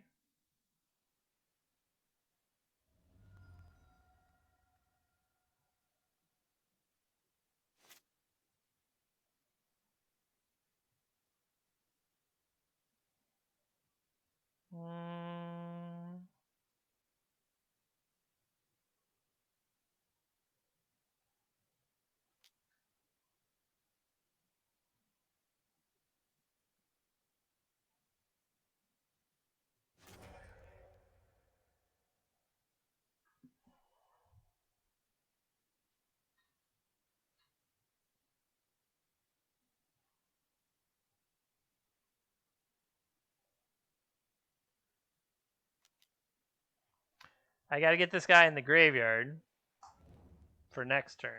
I got to get this guy in the graveyard for next turn.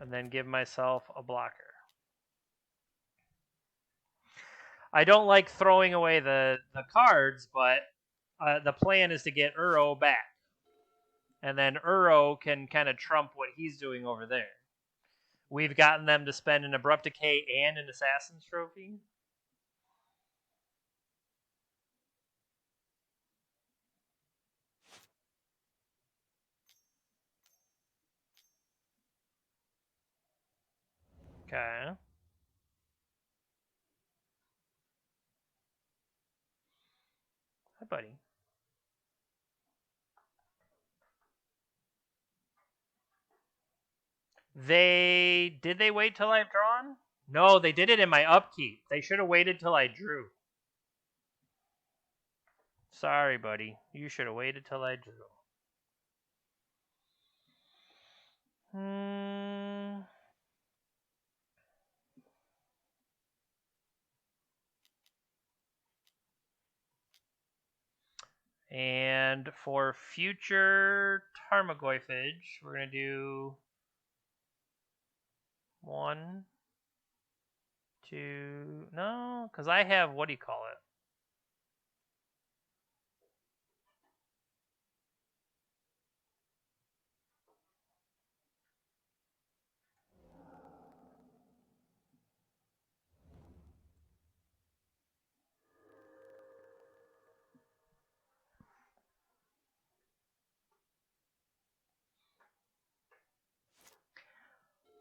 And then give myself a blocker. I don't like throwing away the cards, but the plan is to get Uro back. And then Uro can kind of trump what he's doing over there. We've gotten them to spend an Abrupt Decay and an Assassin's Trophy. Okay. Hi, buddy. Did they wait till I've drawn? No, they did it in my upkeep. They should have waited till I drew. Sorry, buddy. You should have waited till I drew. And for future Tarmogoyphage, we're going to do 1, 2, no, because I have, what do you call it?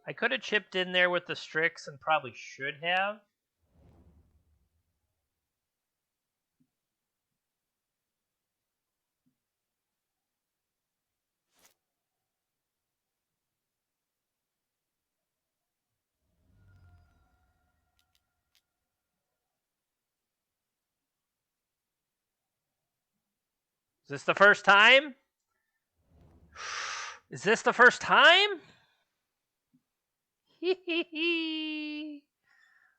I could have chipped in there with the Strix and probably should have. Is this the first time? Is this the first time?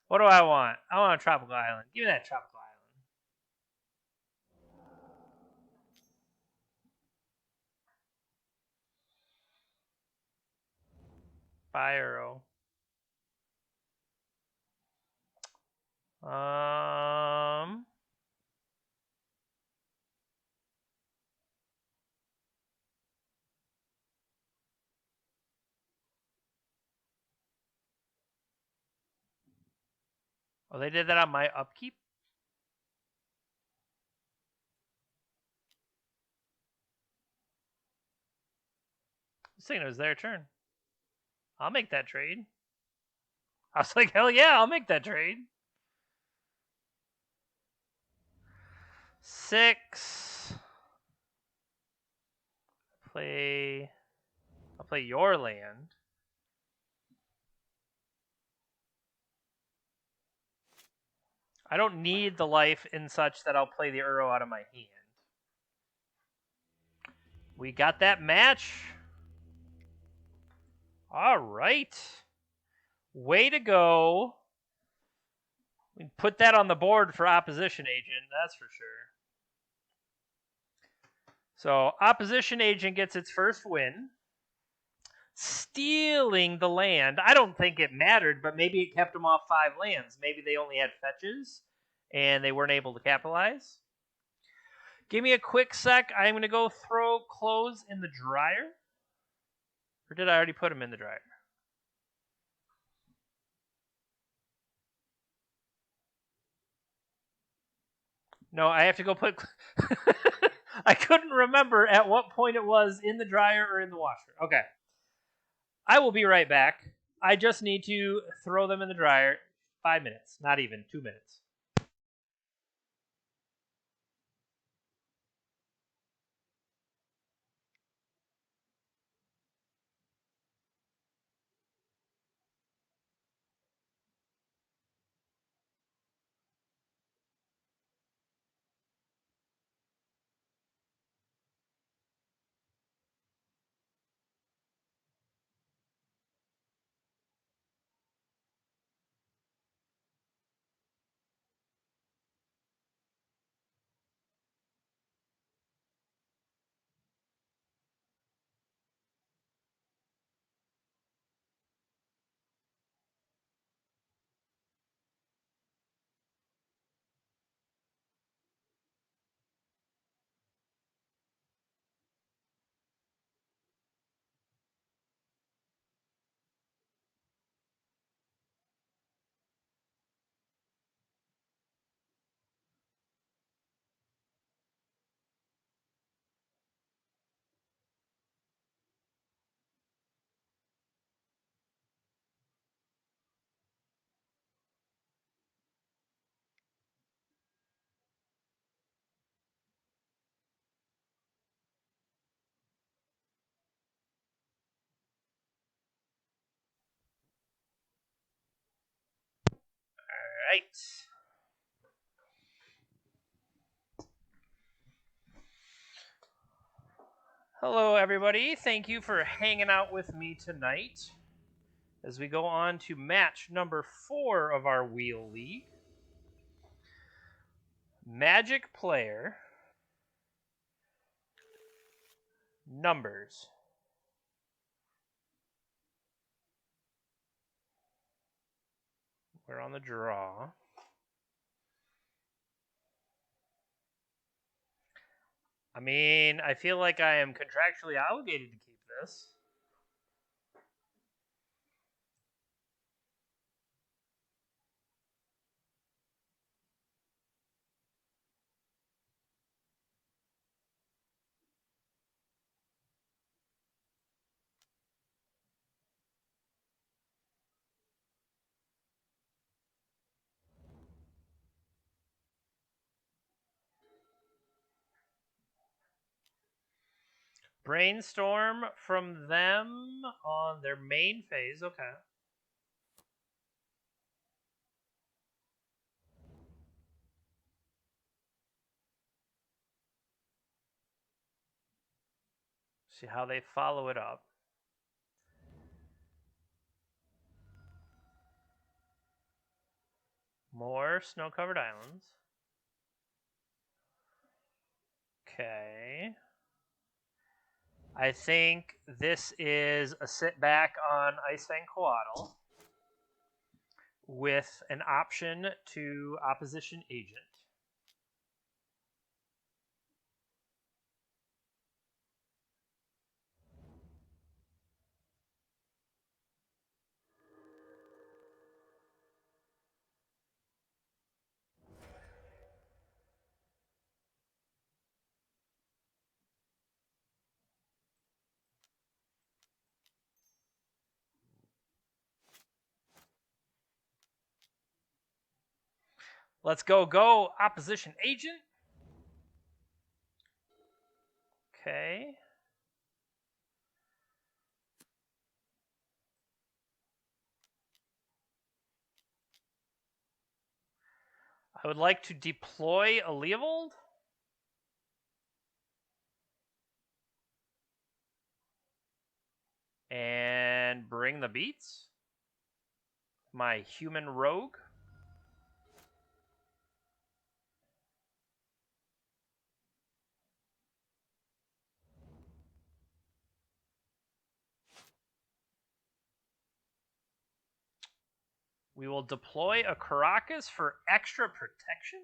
What do I want? I want a tropical island. Give me that tropical island. Fire. Oh, they did that on my upkeep? I was thinking it was their turn. I'll make that trade. I was like, hell yeah, I'll make that trade. 6. I'll play your land. I don't need the life in such that I'll play the Uro out of my hand. We got that match. All right. Way to go. We can put that on the board for Opposition Agent, that's for sure. So, Opposition Agent gets its first win. Stealing the land. I don't think it mattered, but maybe it kept them off 5 lands. Maybe they only had fetches and they weren't able to capitalize. Give me a quick sec. I'm going to go throw clothes in the dryer. Or did I already put them in the dryer? No, I have to go put... I couldn't remember at what point it was in the dryer or in the washer. Okay. I will be right back. I just need to throw them in the dryer. 5 minutes. Not even. 2 minutes. All right. Hello, everybody. Thank you for hanging out with me tonight as we go on to match number 4 of our Wheel League. Magic player numbers. We're on the draw. I mean, I feel like I am contractually obligated to keep this. Brainstorm from them on their main phase. Okay. See how they follow it up. More snow-covered islands. Okay. I think this is a sit back on Ice-Fang Coatl with an option to opposition agent. Let's go opposition agent. Okay. I would like to deploy a Leovold. And bring the beats. My human rogue. We will deploy a Karakas for extra protection.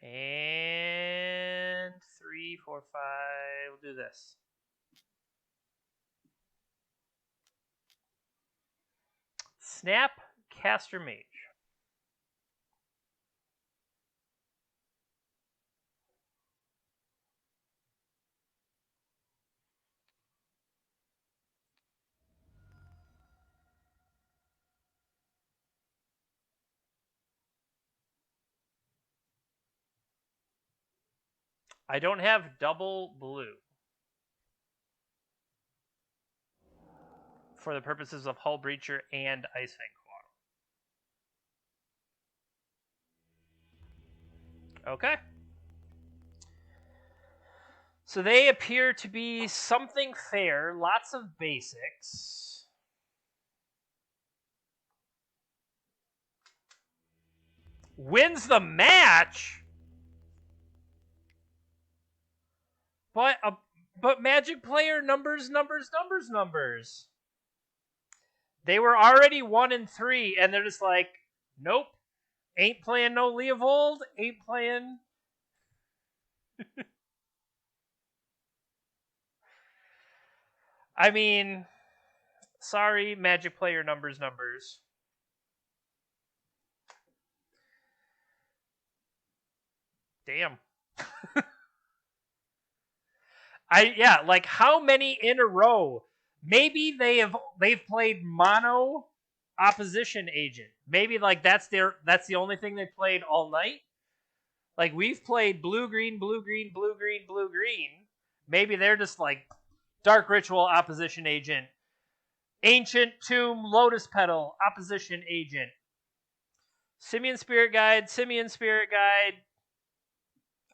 And 3, 4, 5. We'll do this. Snap Caster Mage. I don't have double blue for the purposes of Hull Breacher and Ice-Fang Coatl. Okay. So they appear to be something fair, lots of basics. Wins the match? But Magic player numbers. They were already 1-3, and they're just like, nope, ain't playing no Leovold, ain't playing. I mean, sorry, Magic player numbers. Damn. Like how many in a row? Maybe they've played mono opposition agent. Maybe like that's the only thing they played all night. Like we've played blue green. Maybe they're just like Dark Ritual opposition agent, Ancient Tomb Lotus Petal opposition agent, Simian Spirit Guide.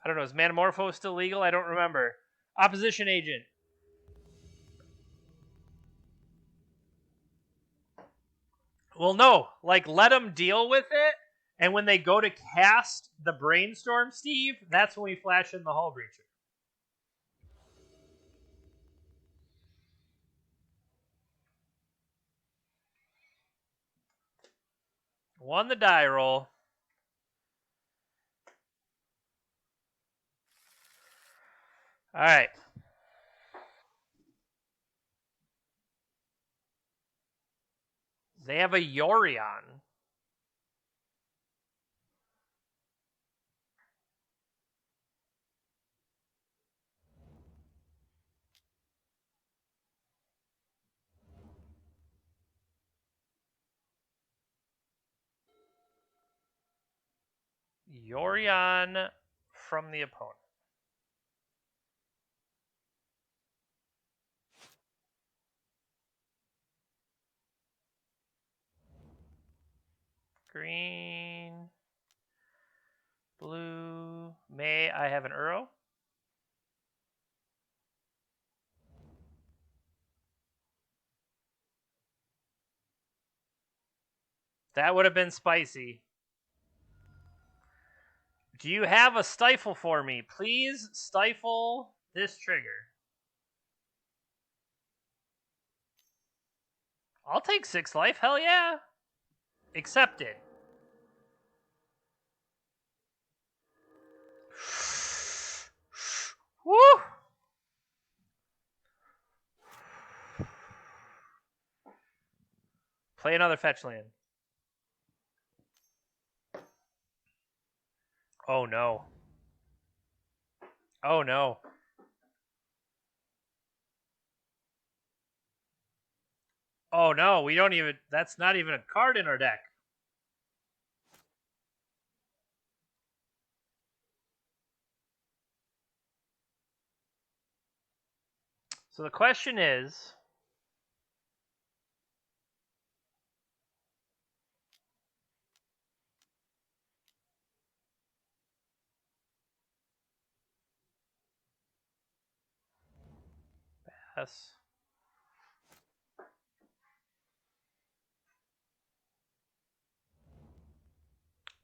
I don't know. Is Manamorpho still legal? I don't remember. Opposition agent. Well, no. Like, let them deal with it. And when they go to cast the Brainstorm, Steve, that's when we flash in the Hull Breacher. Won the die roll. All right. They have a Yorion. Yorion from the opponent. Green. Blue. May I have an Uro? That would have been spicy. Do you have a stifle for me? Please stifle this trigger. I'll take 6 life. Hell yeah. Accepted. Woo! Play another fetch land. Oh no. Oh no. Oh no, we don't even. That's not even a card in our deck. So the question is. Yes.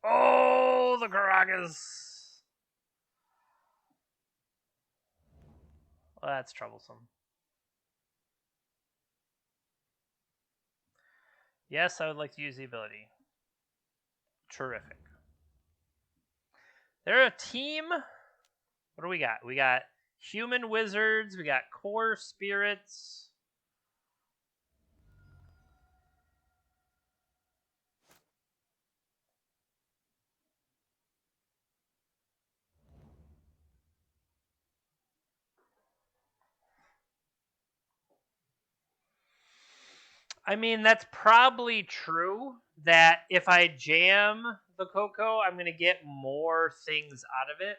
Oh, the Karakas. Well, that's troublesome. Yes, I would like to use the ability. Terrific. They're a team. What do we got? We got human wizards. We got core spirits. I mean, that's probably true that if I jam the Coco, I'm going to get more things out of it.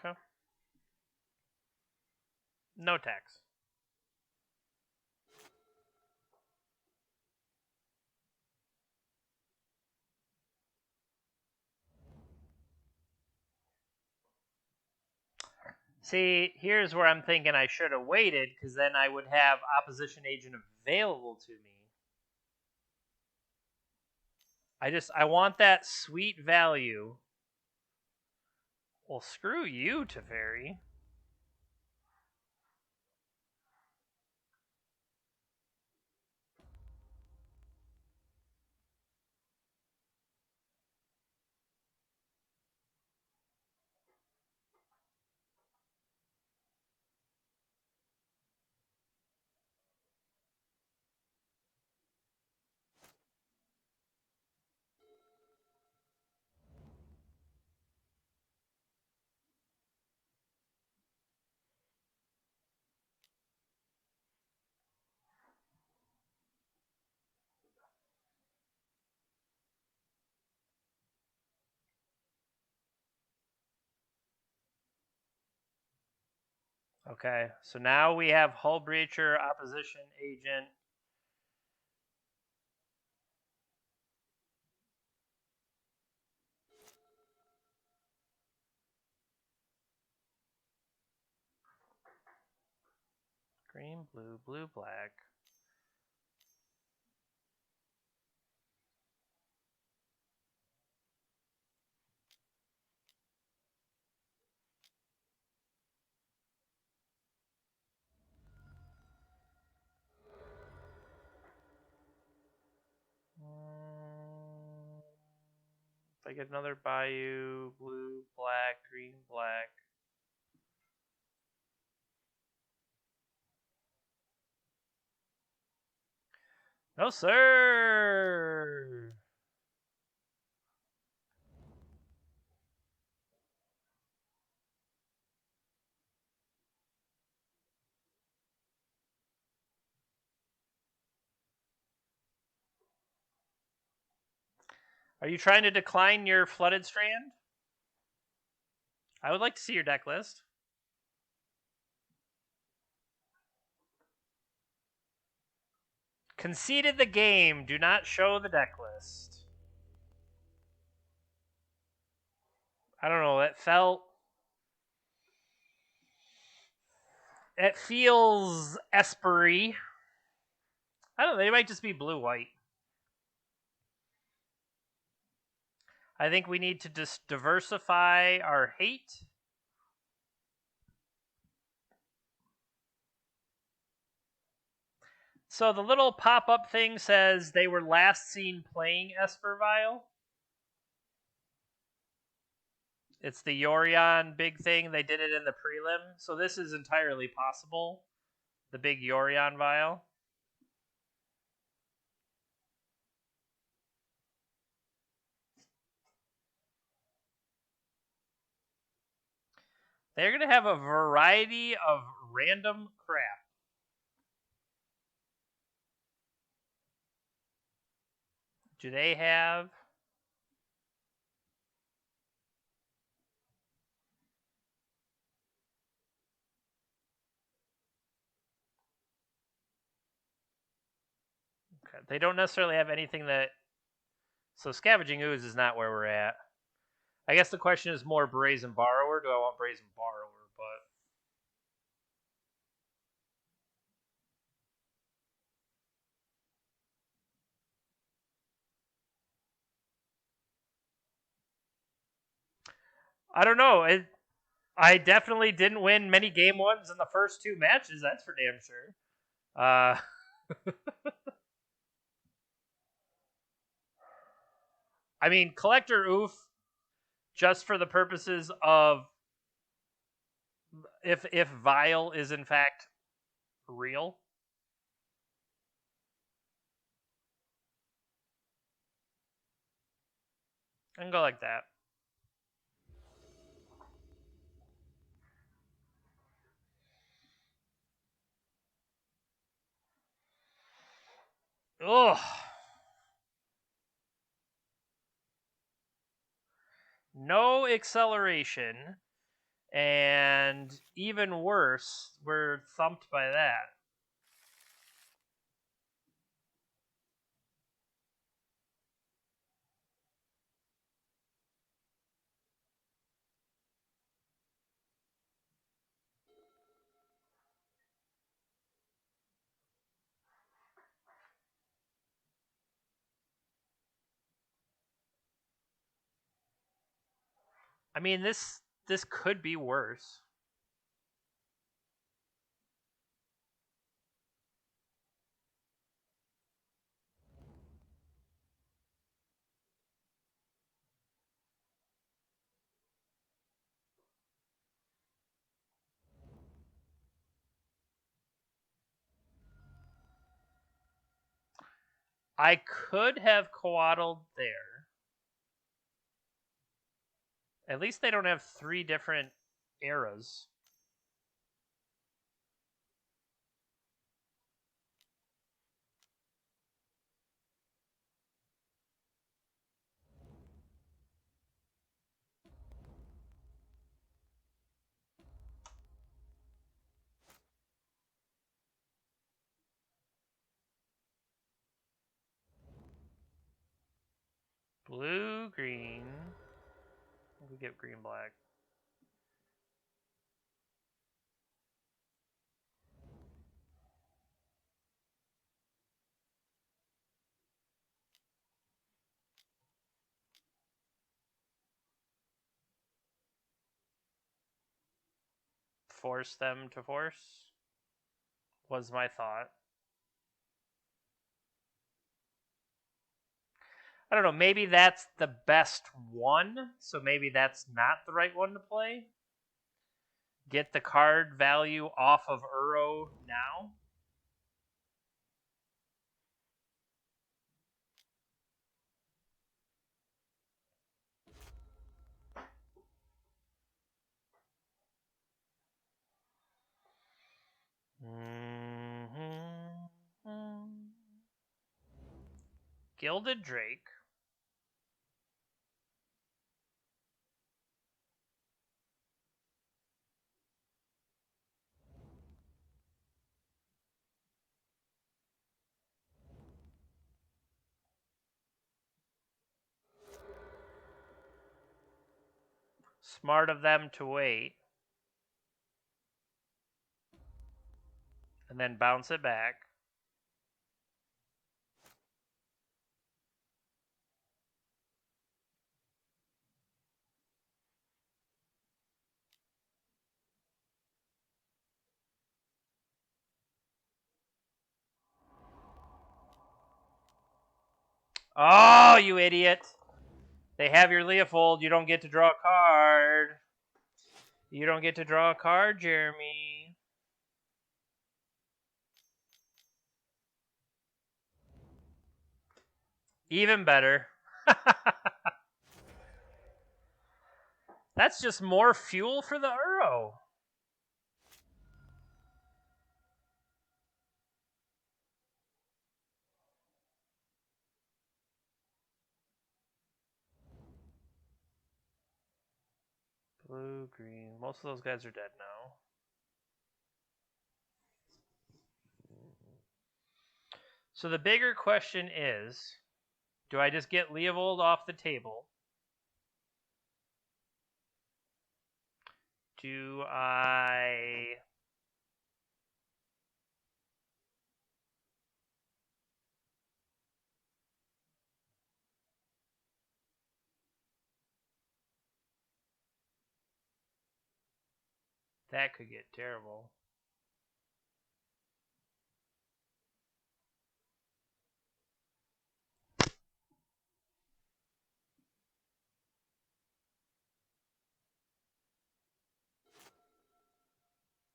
Okay. No tax. See, here's where I'm thinking I should have waited, because then I would have opposition agent available to me. I want that sweet value. Well, screw you, Teferi. Okay, so now we have Hull Breacher, opposition agent. Green, blue, blue, black. I get another Bayou, blue, black, green, black. No, sir. Are you trying to decline your Flooded Strand? I would like to see your deck list. Conceded the game. Do not show the deck list. I don't know. It feels Espery. I don't know. They might just be blue-white. I think we need to just diversify our hate. So the little pop-up thing says they were last seen playing Espervile. It's the Yorion big thing. They did it in the prelim. So this is entirely possible. The big Yorion vial. They're going to have a variety of random crap. Do they have... Okay. They don't necessarily have anything that... So Scavenging Ooze is not where we're at. I guess the question is more Brazen Borrower. Do I want Brazen Borrower? But I don't know. I definitely didn't win many game ones in the first two matches. That's for damn sure. I mean, Collector Oof, just for the purposes of if Vile is in fact real. I can go like that. Ugh. No acceleration. And even worse, we're thumped by that. I mean, this could be worse. I could have coaddled there. At least they don't have 3 different eras. Blue, green. We get green, black. Force them to force was my thought. I don't know, maybe that's the best one, so maybe that's not the right one to play. Get the card value off of Uro now. Gilded Drake. Smart of them to wait. And then bounce it back. Oh, you idiot. They have your Leofold. You don't get to draw a card. You don't get to draw a card, Jeremy. Even better. That's just more fuel for the Uro. Blue, green. Most of those guys are dead now. So the bigger question is, do I just get Leovold off the table? Do I... That could get terrible.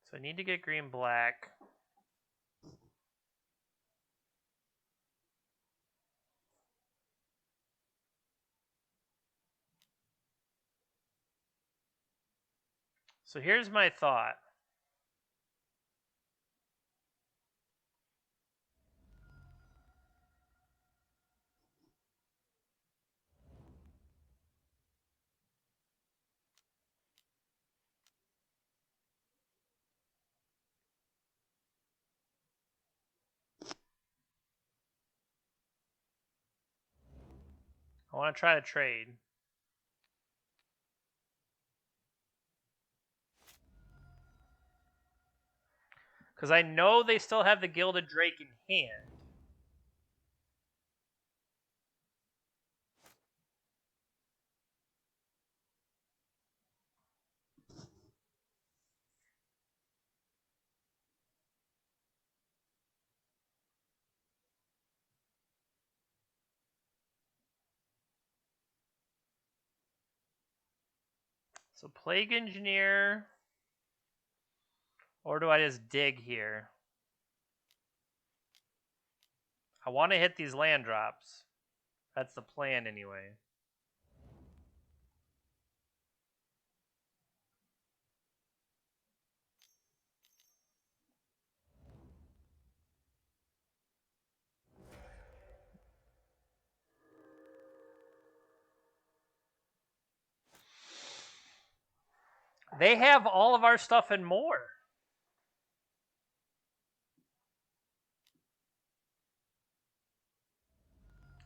So I need to get green-black. So here's my thought. I want to try to trade. Because I know they still have the Gilded Drake in hand. So Plague Engineer, or do I just dig here? I want to hit these land drops. That's the plan anyway. They have all of our stuff and more.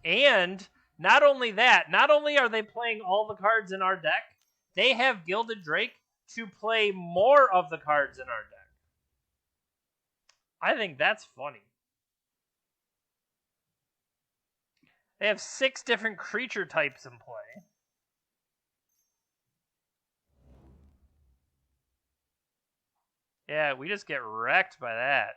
And not only that, not only are they playing all the cards in our deck, they have Gilded Drake to play more of the cards in our deck. I think that's funny. They have 6 different creature types in play. Yeah, we just get wrecked by that.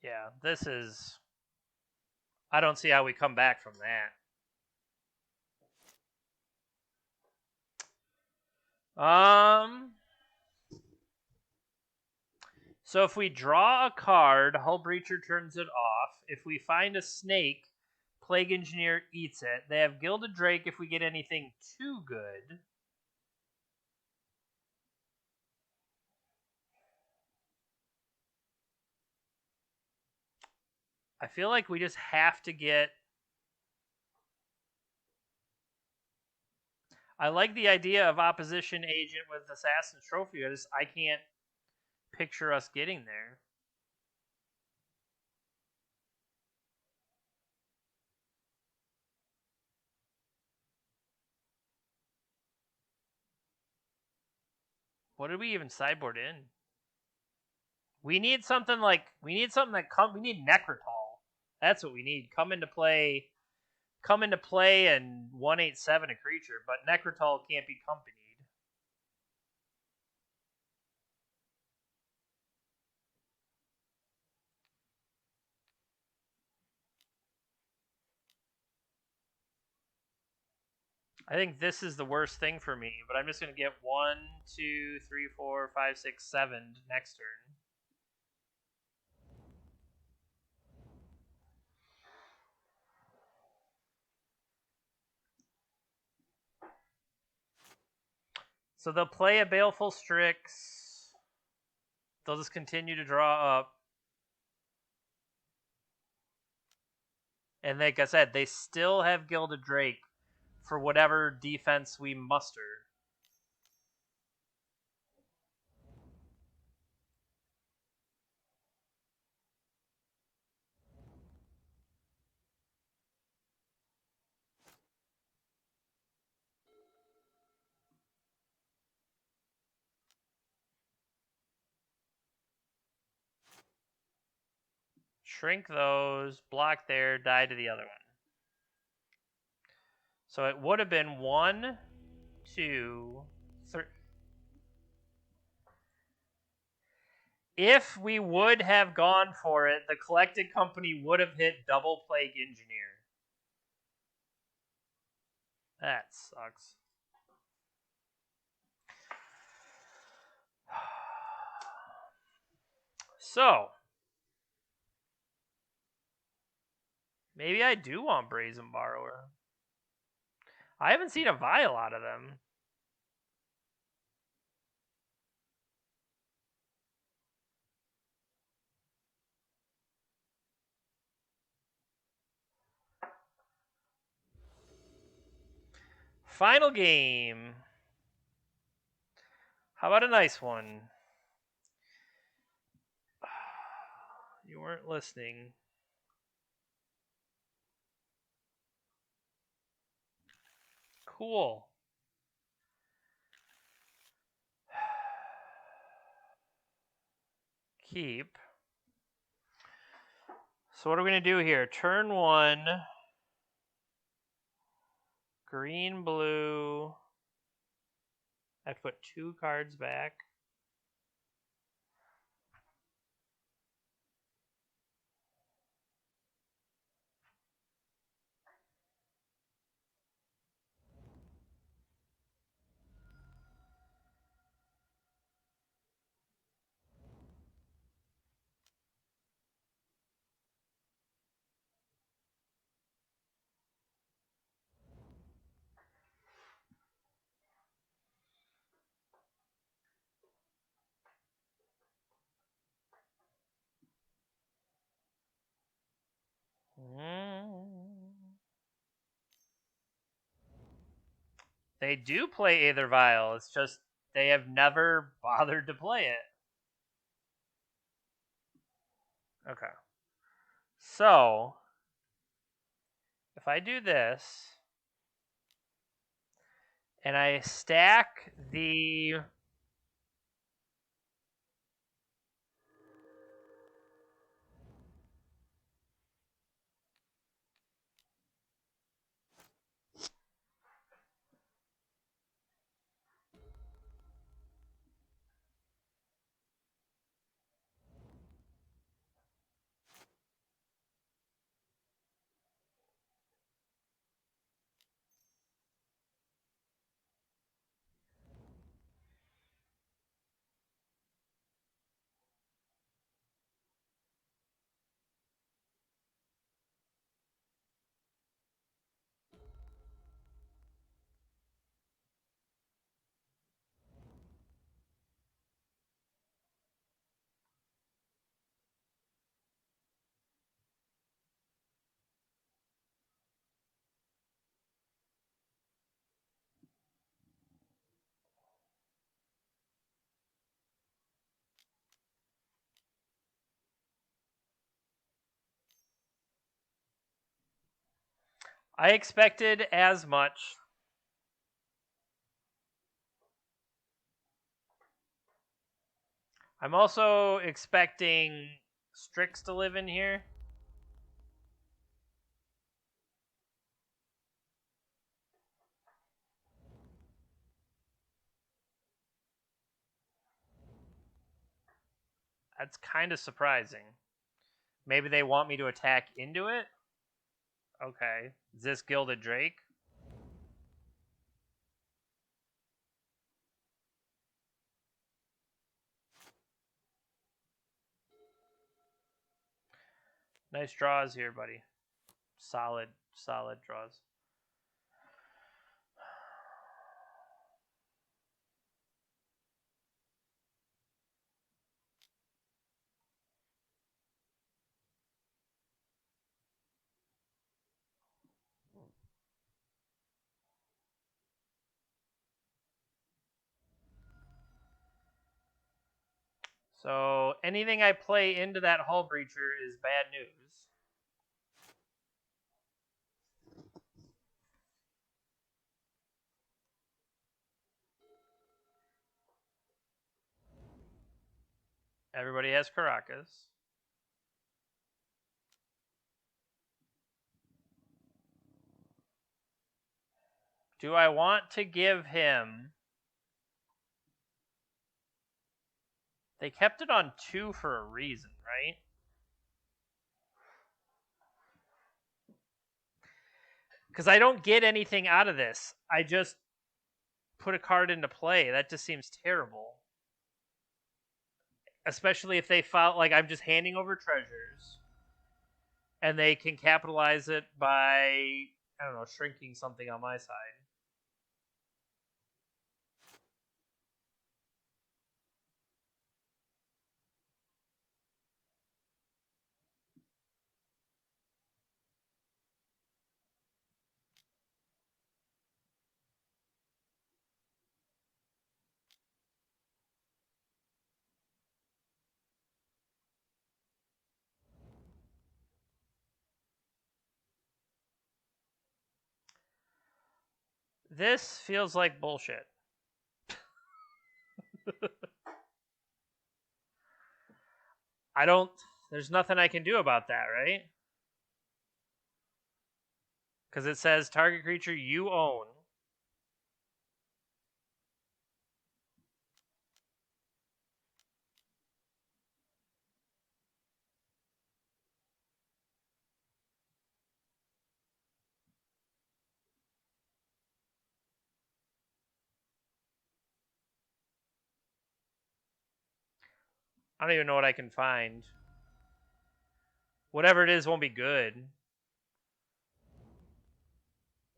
Yeah, this is... I don't see how we come back from that. So if we draw a card, Hull Breacher turns it off. If we find a snake, Plague Engineer eats it. They have Gilded Drake if we get anything too good. I feel like we just have to get... I like the idea of Opposition Agent with Assassin's Trophy. I can't picture us getting there. What did we even sideboard in? We need something like... We need Necrotol. That's what we need. Come into play and 1/8/7 a creature, but Necrotol can't be companied. I think this is the worst thing for me, but I'm just going to get 1, 2, 3, 4, 5, 6, 7 next turn. So they'll play a Baleful Strix. They'll just continue to draw up. And like I said, they still have Gilded Drake for whatever defense we muster. Shrink those, block there, die to the other one. So it would have been 1, 2, 3. If we would have gone for it, the Collected Company would have hit double Plague Engineer. That sucks. So, maybe I do want Brazen Borrower. I haven't seen a vial out of them. Final game. How about a nice one? You weren't listening. Cool. Keep. So what are we going to do here? Turn 1. Green, blue. I have to put 2 cards back. They do play Aether Vial. It's just they have never bothered to play it. Okay. So, if I do this, and I stack the... I expected as much. I'm also expecting Strix to live in here. That's kind of surprising. Maybe they want me to attack into it? Okay. Is this Gilded Drake? Nice draws here, buddy. Solid draws. So anything I play into that Hull Breacher is bad news. Everybody has Caracas. Do I want to give him... They kept it on 2 for a reason, right? Because I don't get anything out of this. I just put a card into play. That just seems terrible. Especially if they felt like I'm just handing over treasures. And they can capitalize it by, I don't know, shrinking something on my side. This feels like bullshit. There's nothing I can do about that, right? Because it says target creature you own. I don't even know what I can find. Whatever it is won't be good.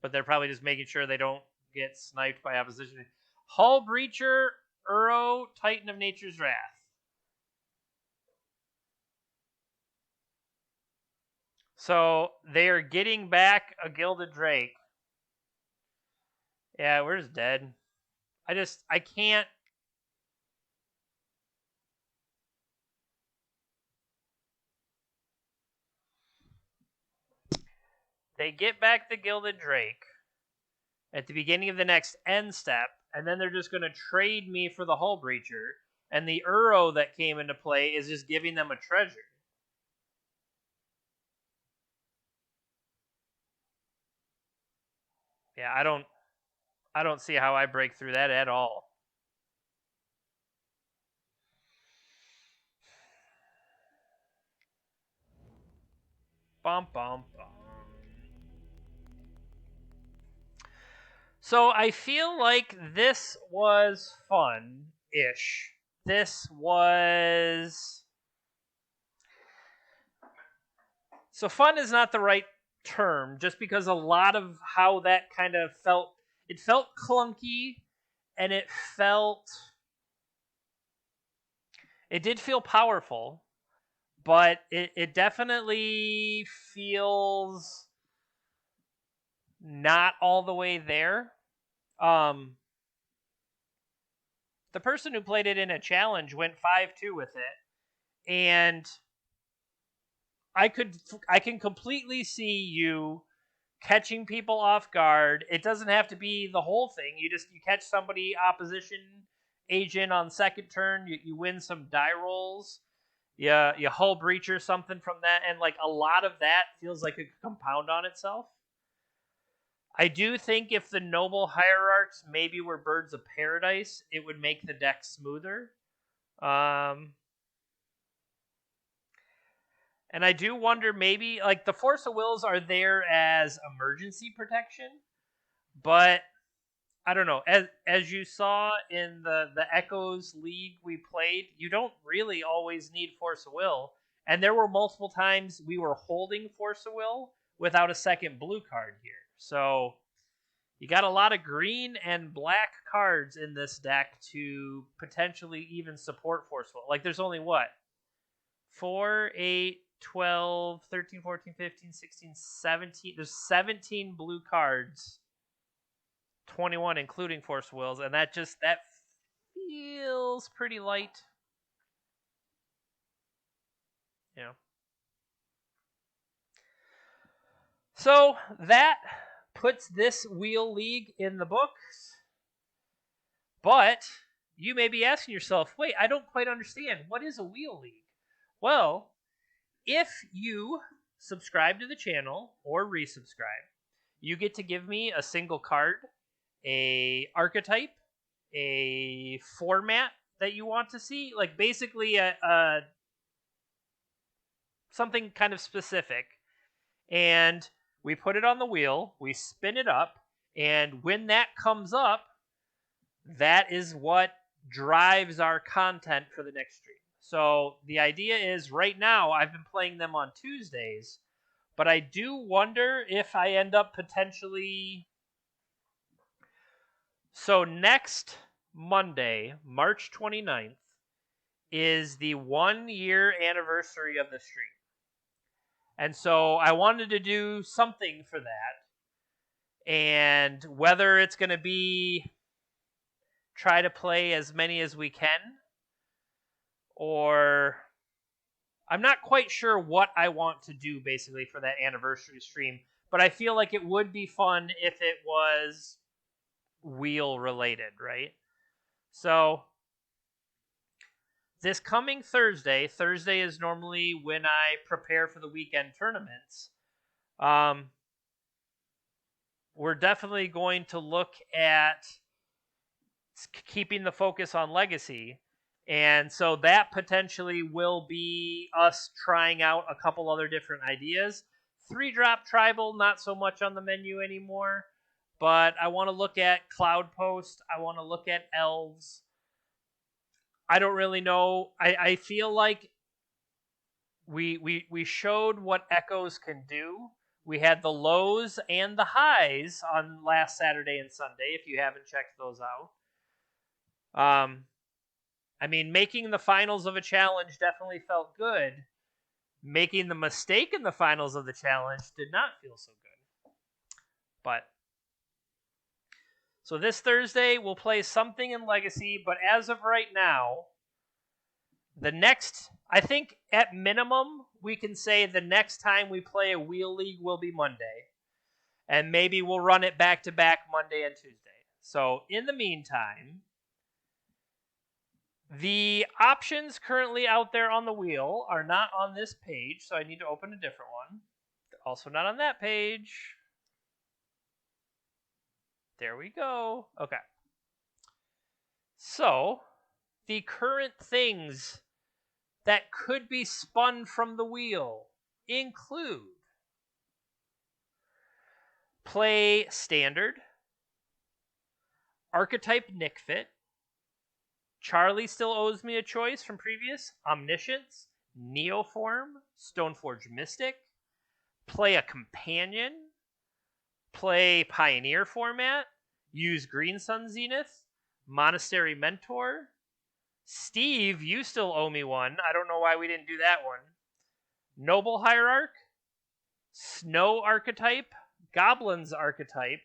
But they're probably just making sure they don't get sniped by opposition. Hull Breacher, Uro, Titan of Nature's Wrath. So they are getting back a Gilded Drake. Yeah, where's Dead? I can't. They get back the Gilded Drake at the beginning of the next end step, and then they're just going to trade me for the Hull Breacher, and the Uro that came into play is just giving them a treasure. Yeah, I don't see how I break through that at all. Bum bum bum. So I feel like this was fun-ish. This was... So fun is not the right term, just because a lot of how that kind of felt... It felt clunky, and it felt... It did feel powerful, but it definitely feels not all the way there. The person who played it in a challenge went 5-2 with it, and I can completely see you catching people off guard. It doesn't have to be the whole thing. You catch somebody opposition agent on second turn. You win some die rolls. Yeah, you hull breach or something from that, and like a lot of that feels like it could compound on itself. I do think if the Noble Hierarchs maybe were Birds of Paradise, it would make the deck smoother. And I do wonder maybe, like, the Force of Wills are there as emergency protection, but I don't know. As you saw in the Echoes League we played, you don't really always need Force of Will. And there were multiple times we were holding Force of Will without a second blue card here. So you got a lot of green and black cards in this deck to potentially even support Force of Will. Like, there's only what? 4, 8, 12, 13, 14, 15, 16, 17. There's 17 blue cards. 21 including Force Wills, and that feels pretty light. Yeah. So that puts this Wheel League in the books. But you may be asking yourself, wait, I don't quite understand. What is a Wheel League? Well, if you subscribe to the channel or resubscribe, you get to give me a single card, a archetype, a format that you want to see, like basically a something kind of specific, and we put it on the wheel, we spin it up, and when that comes up, that is what drives our content for the next stream. So the idea is, right now I've been playing them on Tuesdays, but I do wonder if I end up potentially... So next Monday, March 29th, is the 1-year anniversary of the stream. And so I wanted to do something for that. And whether it's going to be try to play as many as we can, or I'm not quite sure what I want to do basically for that anniversary stream, but I feel like it would be fun if it was wheel related, right? So this coming Thursday is normally when I prepare for the weekend tournaments. We're definitely going to look at keeping the focus on Legacy. And so that potentially will be us trying out a couple other different ideas. 3-drop Tribal, not so much on the menu anymore. But I want to look at Cloud Post. I want to look at Elves. I don't really know. I feel like we showed what Echoes can do. We had the lows and the highs on last Saturday and Sunday, if you haven't checked those out. I mean, making the finals of a challenge definitely felt good. Making the mistake in the finals of the challenge did not feel so good. But so this Thursday, we'll play something in Legacy, but as of right now, the next, I think at minimum, we can say the next time we play a Wheel League will be Monday. And maybe we'll run it back-to-back Monday and Tuesday. So in the meantime, the options currently out there on the wheel are not on this page, so I need to open a different one. Also not on that page. There we go. Okay. So, the current things that could be spun from the wheel include play Standard, Archetype Nickfit, Charlie still owes me a choice from previous, Omniscience, Neoform, Stoneforge Mystic, play a Companion, play Pioneer format, use Green Sun Zenith, Monastery Mentor. Steve, you still owe me one. I don't know why we didn't do that one. Noble Hierarch, Snow Archetype, Goblins Archetype,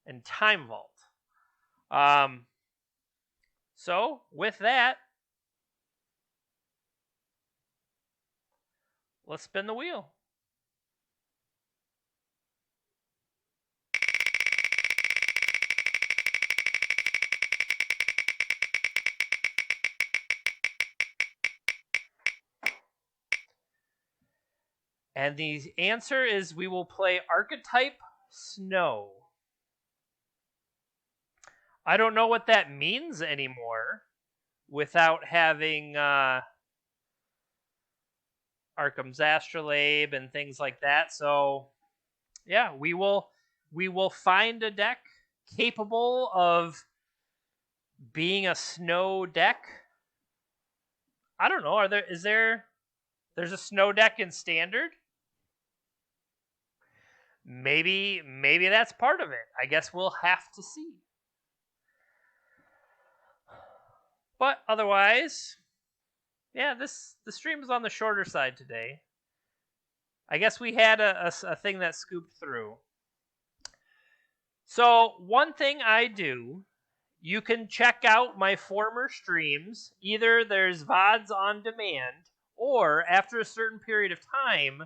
and Time Vault. So, with that, let's spin the wheel. And the answer is we will play Archetype Snow. I don't know what that means anymore without having Arkham's Astrolabe and things like that. So, yeah, we will find a deck capable of being a snow deck. I don't know. There's a snow deck in standard? Maybe that's part of it. I guess we'll have to see. But otherwise, yeah, the stream is on the shorter side today. I guess we had a thing that scooped through. So one thing I do, you can check out my former streams. Either there's VODs on demand, or after a certain period of time,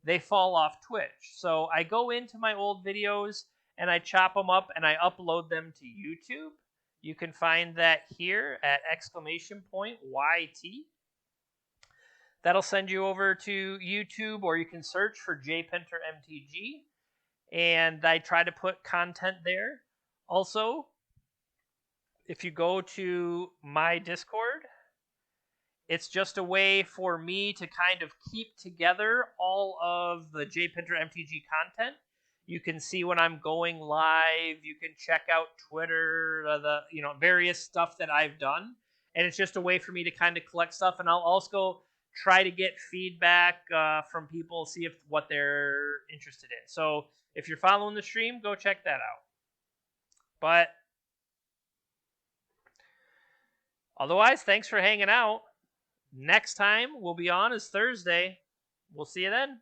they fall off Twitch. So I go into my old videos and I chop them up and I upload them to YouTube. You can find that here at !YT. That'll send you over to YouTube, or you can search for JPinter MTG. And I try to put content there. Also, if you go to my Discord, it's just a way for me to kind of keep together all of the JPinter MTG content. You can see when I'm going live. You can check out Twitter, the various stuff that I've done, and it's just a way for me to kind of collect stuff. And I'll also try to get feedback from people, see if what they're interested in. So if you're following the stream, go check that out. But otherwise, thanks for hanging out. Next time we'll be on is Thursday. We'll see you then.